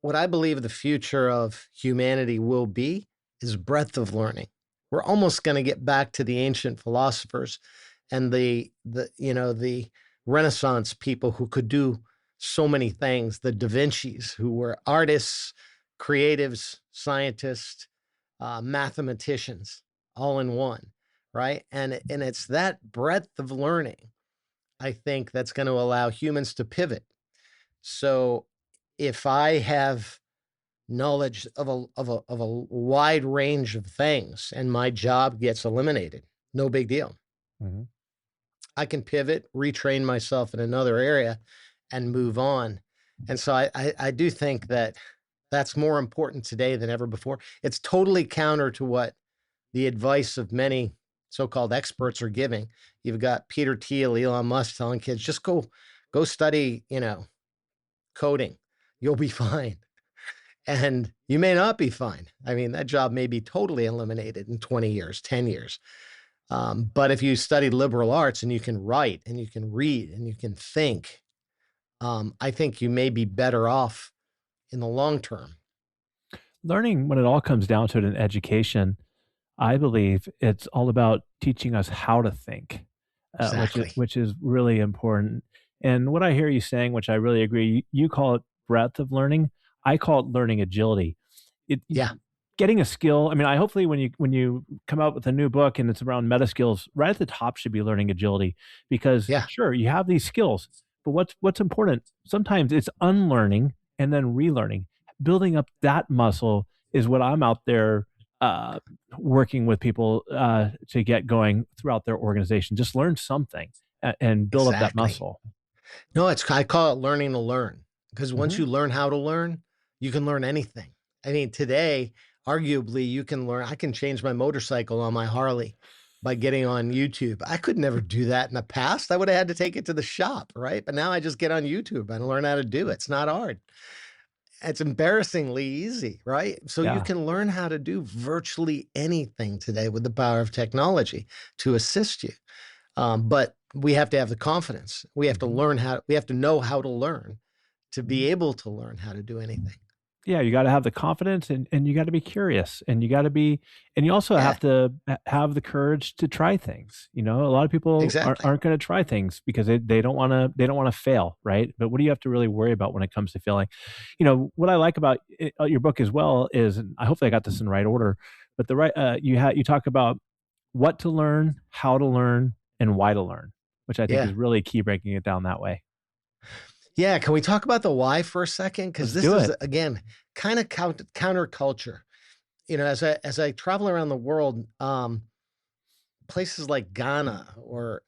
What I believe the future of humanity will be is breadth of learning. We're almost going to get back to the ancient philosophers and the Renaissance people who could do so many things, the Da Vinci's who were artists, creatives, scientists, mathematicians, all in one, right? And it's that breadth of learning, I think, that's going to allow humans to pivot. So if I have knowledge of a wide range of things and my job gets eliminated, no big deal. Mhm. I can pivot, retrain myself in another area, and move on. And so I do think that that's more important today than ever before. It's totally counter to what the advice of many so-called experts are giving. You've got Peter Thiel, Elon Musk telling kids, just go study, coding. You'll be fine. And you may not be fine. I mean, that job may be totally eliminated in 20 years, 10 years. But if you study liberal arts and you can write and you can read and you can think, I think you may be better off in the long term. Learning, when it all comes down to it in education, I believe it's all about teaching us how to think, Exactly. which is really important. And what I hear you saying, which I really agree, you call it breadth of learning. I call it learning agility. Yeah, Getting a skill. I mean, I hopefully when you come out with a new book and it's around meta skills, right at the top should be learning agility, because yeah, sure you have these skills, but what's important sometimes it's unlearning and then relearning. Building up that muscle is what I'm out there uh, working with people to get going throughout their organization. Just learn something and build up that exactly. muscle. No, I call it learning to learn, because once Hmm. you learn how to learn, you can learn anything. I mean, today, arguably, you can learn. I can change my motorcycle on my Harley by getting on YouTube. I could never do that in the past. I would have had to take it to the shop, right? But now I just get on YouTube and learn how to do it. It's not hard. It's embarrassingly easy, right? So you Yeah. can learn how to do virtually anything today with the power of technology to assist you. But we have to have the confidence. We have to Hmm. learn how, we have to know how to learn to Hmm. be able to learn how to do anything. Yeah, you got to have the confidence, and you got to be curious, and you got to be, and you also Yeah, have to have the courage to try things. A lot of people exactly. aren't going to try things because they don't want to fail, right? But what do you have to really worry about when it comes to failing? What I like about your book as well is, and I hopefully I got this in the right order, but you talk about what to learn, how to learn, and why to learn, which I think Yeah. is really key breaking it down that way. Yeah. Can we talk about the why for a second? Because Let's this do is, it. again, kind of counterculture. As I travel around the world, places like Ghana or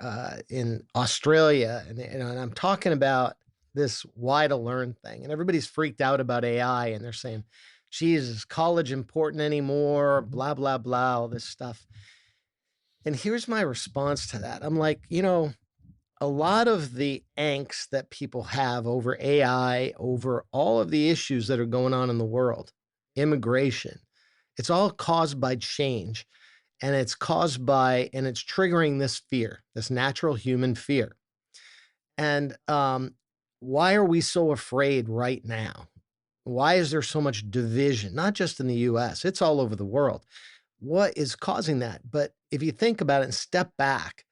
in Australia, and I'm talking about this why to learn thing, and everybody's freaked out about AI, and they're saying, "Geez, is college important anymore?" Blah blah blah, all this stuff. And here's my response to that. I'm like, a lot of the angst that people have over AI, over all of the issues that are going on in the world, immigration, it's all caused by change. And it's caused by, and it's triggering this fear, this natural human fear. And why are we so afraid right now? Why is there so much division, not just in the US, it's all over the world? What is causing that? But if you think about it and step back,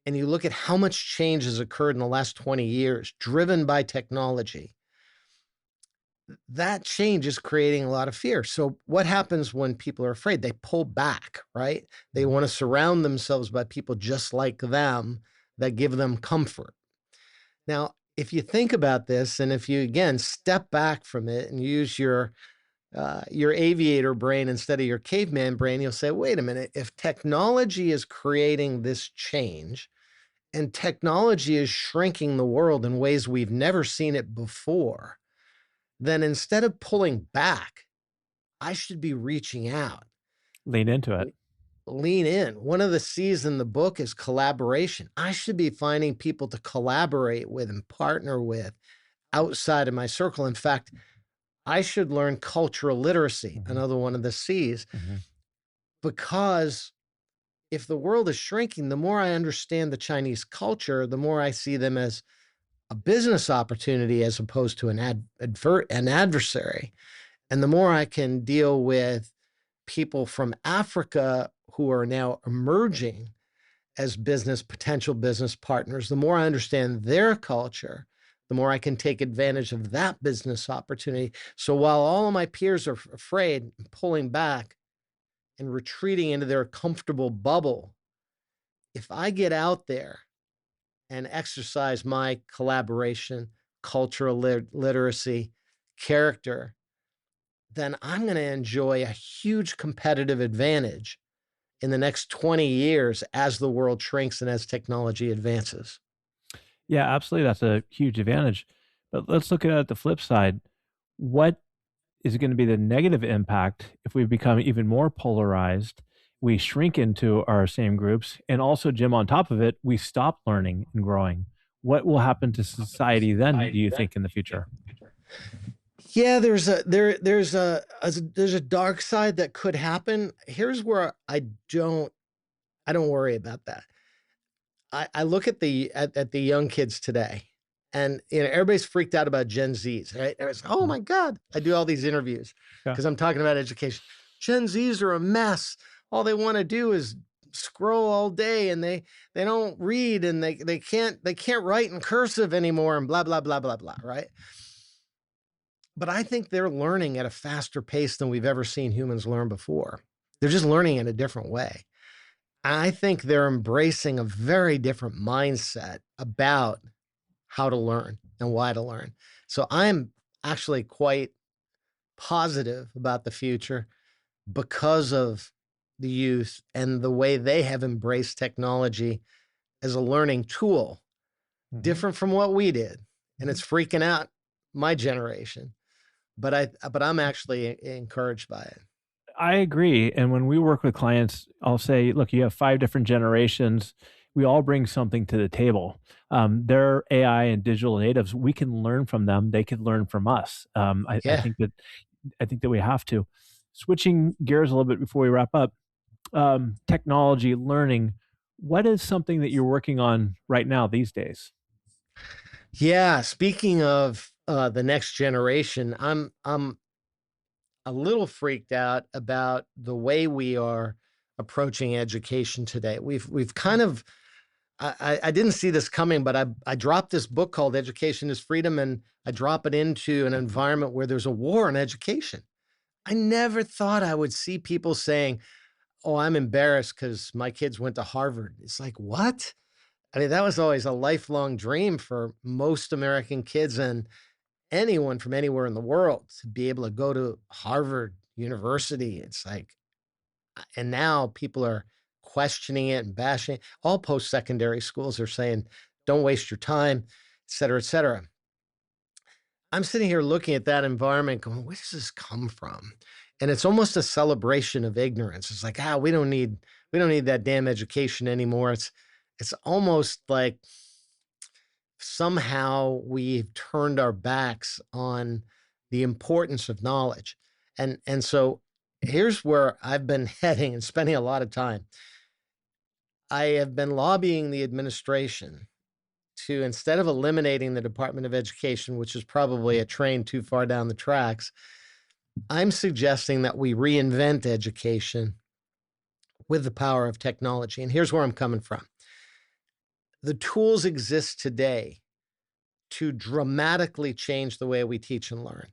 and you look at how much change has occurred in the last 20 years, driven by technology, that change is creating a lot of fear. So, what happens when people are afraid? They pull back, right? They want to surround themselves by people just like them that give them comfort. Now, if you think about this, and if you again step back from it and use your aviator brain instead of your caveman brain, you'll say, "Wait a minute! If technology is creating this change, and technology is shrinking the world in ways we've never seen it before, then instead of pulling back, I should be reaching out, Lean into it. lean in." One of the C's in the book is collaboration. I should be finding people to collaborate with and partner with outside of my circle. In fact, I should learn cultural literacy, another one of the C's, because if the world is shrinking, the more I understand the Chinese culture, the more I see them as a business opportunity as opposed to an adversary. And the more I can deal with people from Africa who are now emerging as potential business partners, the more I understand their culture, the more I can take advantage of that business opportunity. So while all of my peers are afraid, pulling back and retreating into their comfortable bubble, if I get out there and exercise my collaboration, cultural literacy, character, then I'm going to enjoy a huge competitive advantage in the next 20 years as the world shrinks and as technology advances. Yeah, absolutely. That's a huge advantage. But let's look at the flip side. What is going to be the negative impact if we become even more polarized? We shrink into our same groups. And also, Jim, on top of it, we stop learning and growing. What will happen to society then, do you think, in the future? Yeah, there's a dark side that could happen. Here's where I don't worry about that. I look at the young kids today, and everybody's freaked out about Gen Zs, right? It's, oh Mhm. my God. I do all these interviews Yeah. because I'm talking about education. Gen Zs are a mess. All they want to do is scroll all day, and they don't read, and they can't write in cursive anymore, and blah blah blah blah blah, right? But I think they're learning at a faster pace than we've ever seen humans learn before. They're just learning in a different way. I think they're embracing a very different mindset about how to learn and why to learn. So I'm actually quite positive about the future because of the youth and the way they have embraced technology as a learning tool, different from what we did. And it's freaking out my generation. But I'm actually encouraged by it. I agree. And when we work with clients, I'll say, look, you have 5 different generations. We all bring something to the table. They're AI and digital natives. We can learn from them. They could learn from us. Yeah. I think that we have to. Switching gears a little bit before we wrap up, technology, learning. What is something that you're working on right now these days? Yeah. Speaking of the next generation, I'm a little freaked out about the way we are approaching education today. We've kind of I didn't see this coming, but I dropped this book called Education is Freedom, and I drop it into an environment where there's a war on education. I never thought I would see people saying, Oh, I'm embarrassed because my kids went to Harvard. It's like, what? I mean, that was always a lifelong dream for most American kids and anyone from anywhere in the world to be able to go to Harvard University. It's like, and now people are questioning it and bashing it. All post-secondary schools are saying, don't waste your time, et cetera, et cetera. I'm sitting here looking at that environment going, where does this come from? And it's almost a celebration of ignorance. It's like, we don't need that damn education anymore. It's almost like somehow we've turned our backs on the importance of knowledge. And so here's where I've been heading and spending a lot of time. I have been lobbying the administration to, instead of eliminating the Department of Education, which is probably a train too far down the tracks, I'm suggesting that we reinvent education with the power of technology. And here's where I'm coming from. The tools exist today to dramatically change the way we teach and learn.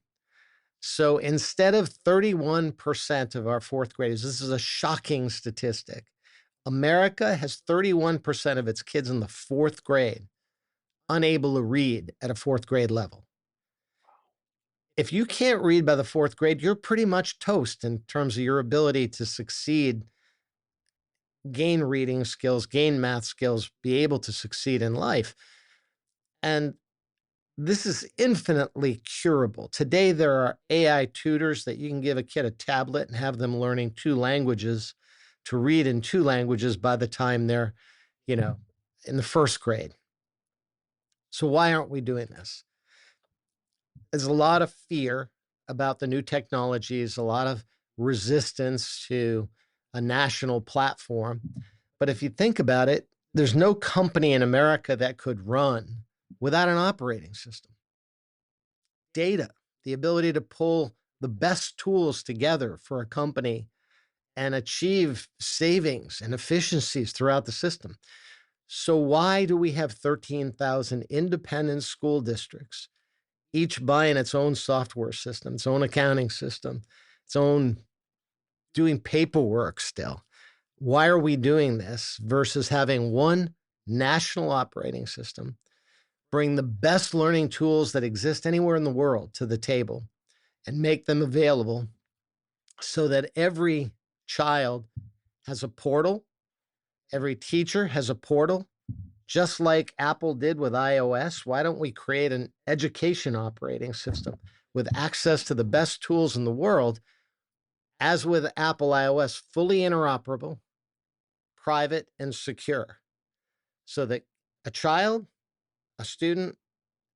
So instead of 31% of our fourth graders, this is a shocking statistic. America has 31% of its kids in the fourth grade unable to read at a fourth grade level. If you can't read by the fourth grade, you're pretty much toast in terms of your ability to succeed, gain reading skills, gain math skills, be able to succeed in life. And this is infinitely curable. Today, there are AI tutors that you can give a kid a tablet and have them learning 2 languages to read in 2 languages by the time they're, in the first grade. So why aren't we doing this? There's a lot of fear about the new technologies, a lot of resistance to a national platform. But if you think about it, there's no company in America that could run without an operating system. Data, the ability to pull the best tools together for a company and achieve savings and efficiencies throughout the system. So why do we have 13,000 independent school districts, each buying its own software system, its own accounting system, its own doing paperwork still? Why are we doing this versus having one national operating system, bring the best learning tools that exist anywhere in the world to the table and make them available so that every child has a portal, every teacher has a portal, just like Apple did with iOS? Why don't we create an education operating system with access to the best tools in the world, as with Apple iOS, fully interoperable, private, and secure, so that a child, a student,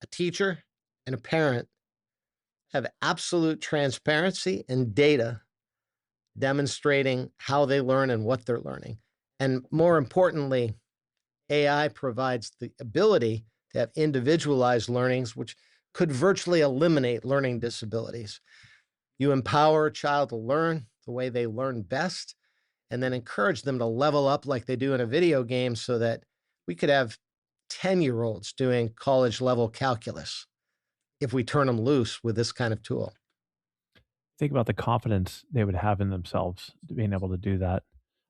a teacher, and a parent have absolute transparency and data demonstrating how they learn and what they're learning. And more importantly, AI provides the ability to have individualized learnings, which could virtually eliminate learning disabilities. You empower a child to learn the way they learn best, and then encourage them to level up like they do in a video game so that we could have 10-year-olds doing college level calculus if we turn them loose with this kind of tool. Think about the confidence they would have in themselves to being able to do that.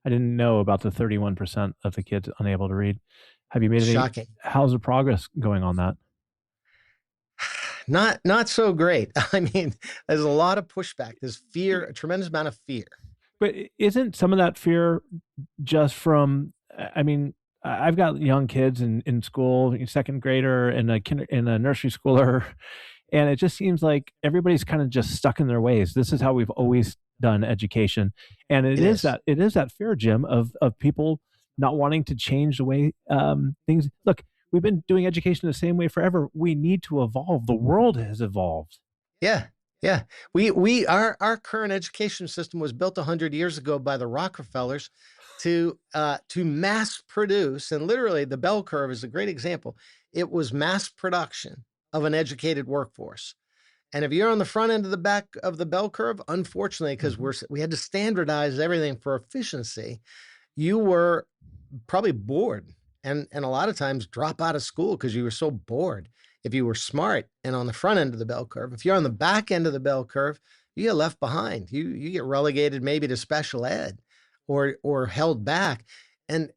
I didn't know about the 31% of the kids unable to read. Have you made any Shocking. how's the progress going on that? Not so great. I mean, there's a lot of pushback. There's fear, a tremendous amount of fear. But isn't some of that fear just from, I mean, I've got young kids in school, second grader and a nursery schooler, and it just seems like everybody's kind of just stuck in their ways. This is how we've always done education, and it is that fear, Jim, of people not wanting to change the way things. Look, we've been doing education the same way forever. We need to evolve. The world has evolved. Yeah. Yeah. Our current education system was built 100 years ago by the Rockefellers to mass produce, and literally the bell curve is a great example. It was mass production of an educated workforce. And if you're on the front end of the back of the bell curve, unfortunately, because we had to standardize everything for efficiency, you were probably bored and a lot of times drop out of school because you were so bored. If you were smart and on the front end of the bell curve, if you're on the back end of the bell curve, you get left behind. You get relegated maybe to special ed or held back. And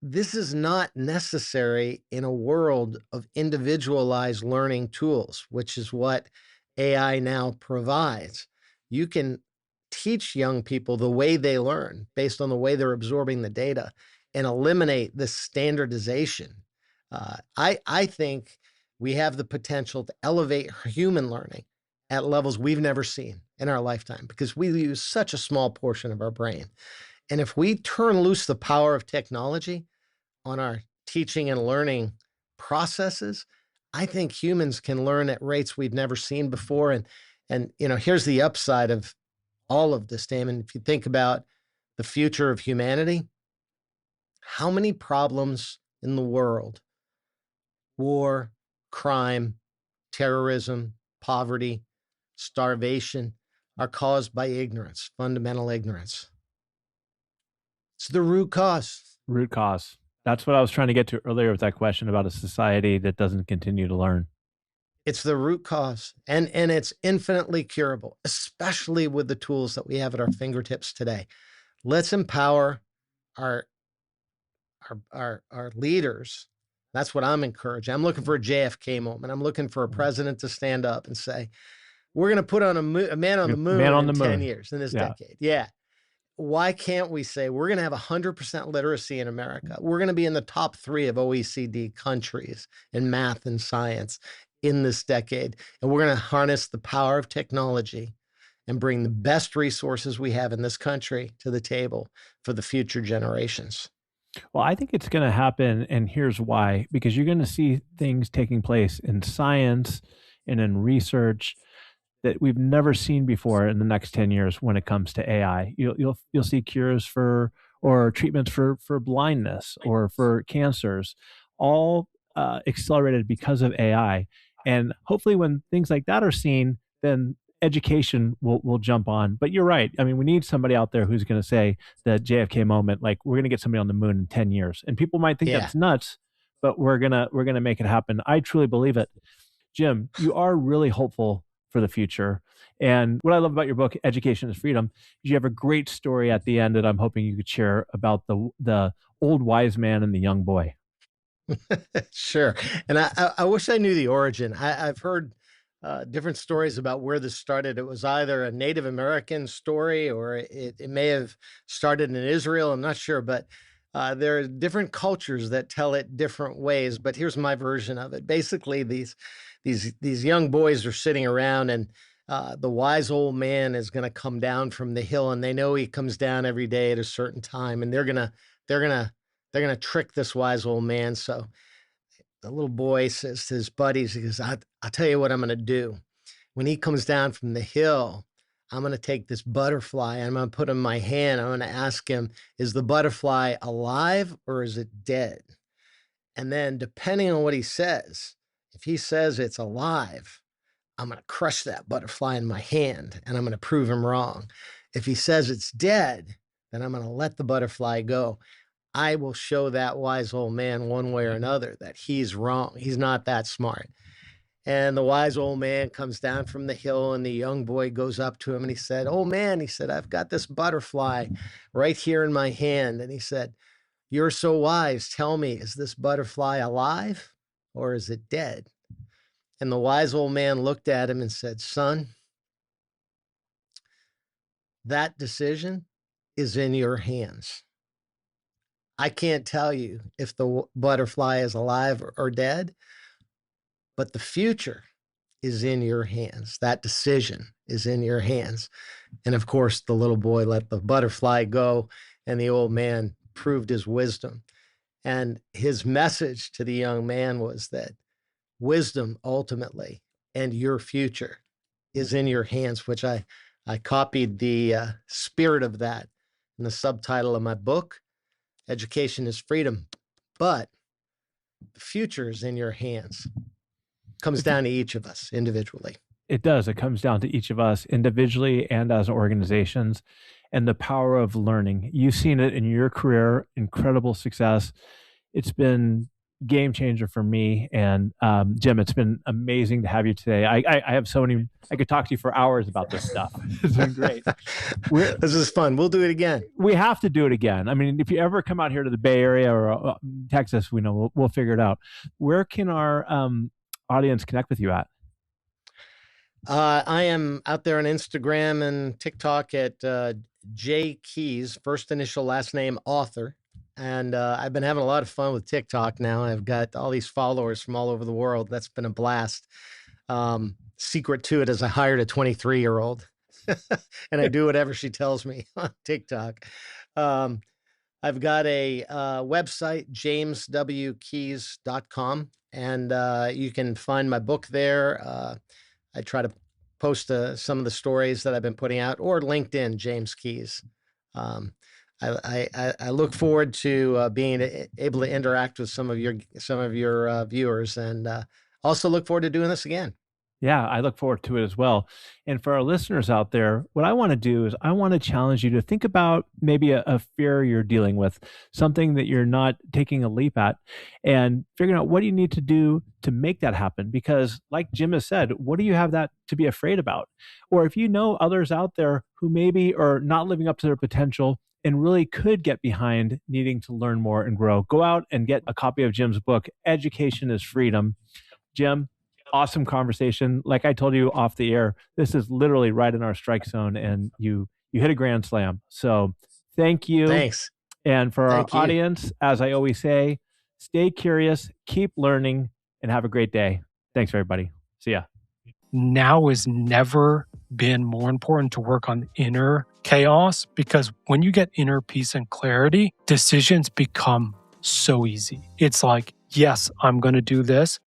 this is not necessary in a world of individualized learning tools, which is what AI now provides. You can teach young people the way they learn based on the way they're absorbing the data and eliminate this standardization. I think we have the potential to elevate human learning at levels we've never seen in our lifetime because we use such a small portion of our brain. And if we turn loose the power of technology on our teaching and learning processes, I think humans can learn at rates we've never seen before. And here's the upside of all of this, Damon. If you think about the future of humanity, how many problems in the world, war, crime, terrorism, poverty, starvation, are caused by ignorance, fundamental ignorance? It's the root cause. Root cause. That's what I was trying to get to earlier with that question about a society that doesn't continue to learn. It's the root cause, and it's infinitely curable, especially with the tools that we have at our fingertips today. Let's empower our leaders. That's what I'm encouraging. I'm looking for a JFK moment. I'm looking for a president to stand up and say, we're going to put on a man on the moon in 10 years, in this decade. Yeah. Why can't we say we're going to have 100% literacy in America? We're going to be in the top 3 of OECD countries in math and science in this decade. And we're going to harness the power of technology and bring the best resources we have in this country to the table for the future generations. Well, I think it's going to happen, and here's why. Because you're going to see things taking place in science and in research that we've never seen before in the next 10 years when it comes to AI. You'll see cures for or treatments for blindness or for cancers, all accelerated because of AI. And hopefully when things like that are seen, then education will jump on. But you're right. I mean, we need somebody out there who's going to say the JFK moment, like we're going to get somebody on the moon in 10 years. And people might think that's nuts, but we're going to make it happen. I truly believe it. Jim, you are really hopeful for the future. And what I love about your book, Education is Freedom, is you have a great story at the end that I'm hoping you could share about the old wise man and the young boy. Sure. And I wish I knew the origin. I've heard different stories about where this started. It was either a Native American story or it may have started in Israel. I'm not sure, but there are different cultures that tell it different ways. But here's my version of it. Basically, these young boys are sitting around, and the wise old man is going to come down from the hill, and they know he comes down every day at a certain time, and they're gonna trick this wise old man. So the little boy says to his buddies, he goes, I'll tell you what I'm going to do. When he comes down from the hill, I'm going to take this butterfly and I'm going to put it in my hand. I'm going to ask him, is the butterfly alive or is it dead? And then depending on what he says, if he says it's alive, I'm going to crush that butterfly in my hand and I'm going to prove him wrong. If he says it's dead, then I'm going to let the butterfly go. I will show that wise old man one way or another that he's wrong. He's not that smart. And the wise old man comes down from the hill and the young boy goes up to him and he said, "Oh man," he said, "I've got this butterfly right here in my hand." And he said, "You're so wise. Tell me, is this butterfly alive or is it dead?" And the wise old man looked at him and said, "Son, that decision is in your hands. I can't tell you if the butterfly is alive or dead, but the future is in your hands. That decision is in your hands." And of course, the little boy let the butterfly go, and the old man proved his wisdom. And his message to the young man was that wisdom ultimately and your future is in your hands, which I copied the spirit of that in the subtitle of my book, Education is Freedom, but the future is in your hands. Comes down to each of us individually. It does. It comes down to each of us individually and as organizations, and the power of learning. You've seen it in your career, incredible success. It's been game changer for me. And Jim, it's been amazing to have you today. I have so many, I could talk to you for hours about this stuff. It's been great. This is fun. We'll do it again. We have to do it again. I mean, if you ever come out here to the Bay Area or Texas, we know we'll figure it out. Where can our audience connect with you at? I am out there on Instagram and TikTok at J Keys, first initial, last name, author. And I've been having a lot of fun with TikTok now. I've got all these followers from all over the world. That's been a blast. Secret to it is I hired a 23-year-old and I do whatever she tells me on TikTok. I've got a website, jameswkeys.com, and you can find my book there. I try to post some of the stories that I've been putting out, or LinkedIn, James Keys. I look forward to being able to interact with some of your viewers, and also look forward to doing this again. Yeah, I look forward to it as well. And for our listeners out there, what I want to do is I want to challenge you to think about maybe a fear you're dealing with, something that you're not taking a leap at, and figuring out what do you need to do to make that happen. Because like Jim has said, what do you have that to be afraid about? Or if you know others out there who maybe are not living up to their potential and really could get behind needing to learn more and grow, go out and get a copy of Jim's book, Education is Freedom. Jim, awesome conversation. Like I told you off the air, this is literally right in our strike zone, and you hit a grand slam. So thank you. Thanks. And for our audience, as I always say, stay curious, keep learning, and have a great day. Thanks, everybody. See ya. Now has never been more important to work on inner chaos, because when you get inner peace and clarity, decisions become so easy. It's like, yes, I'm going to do this.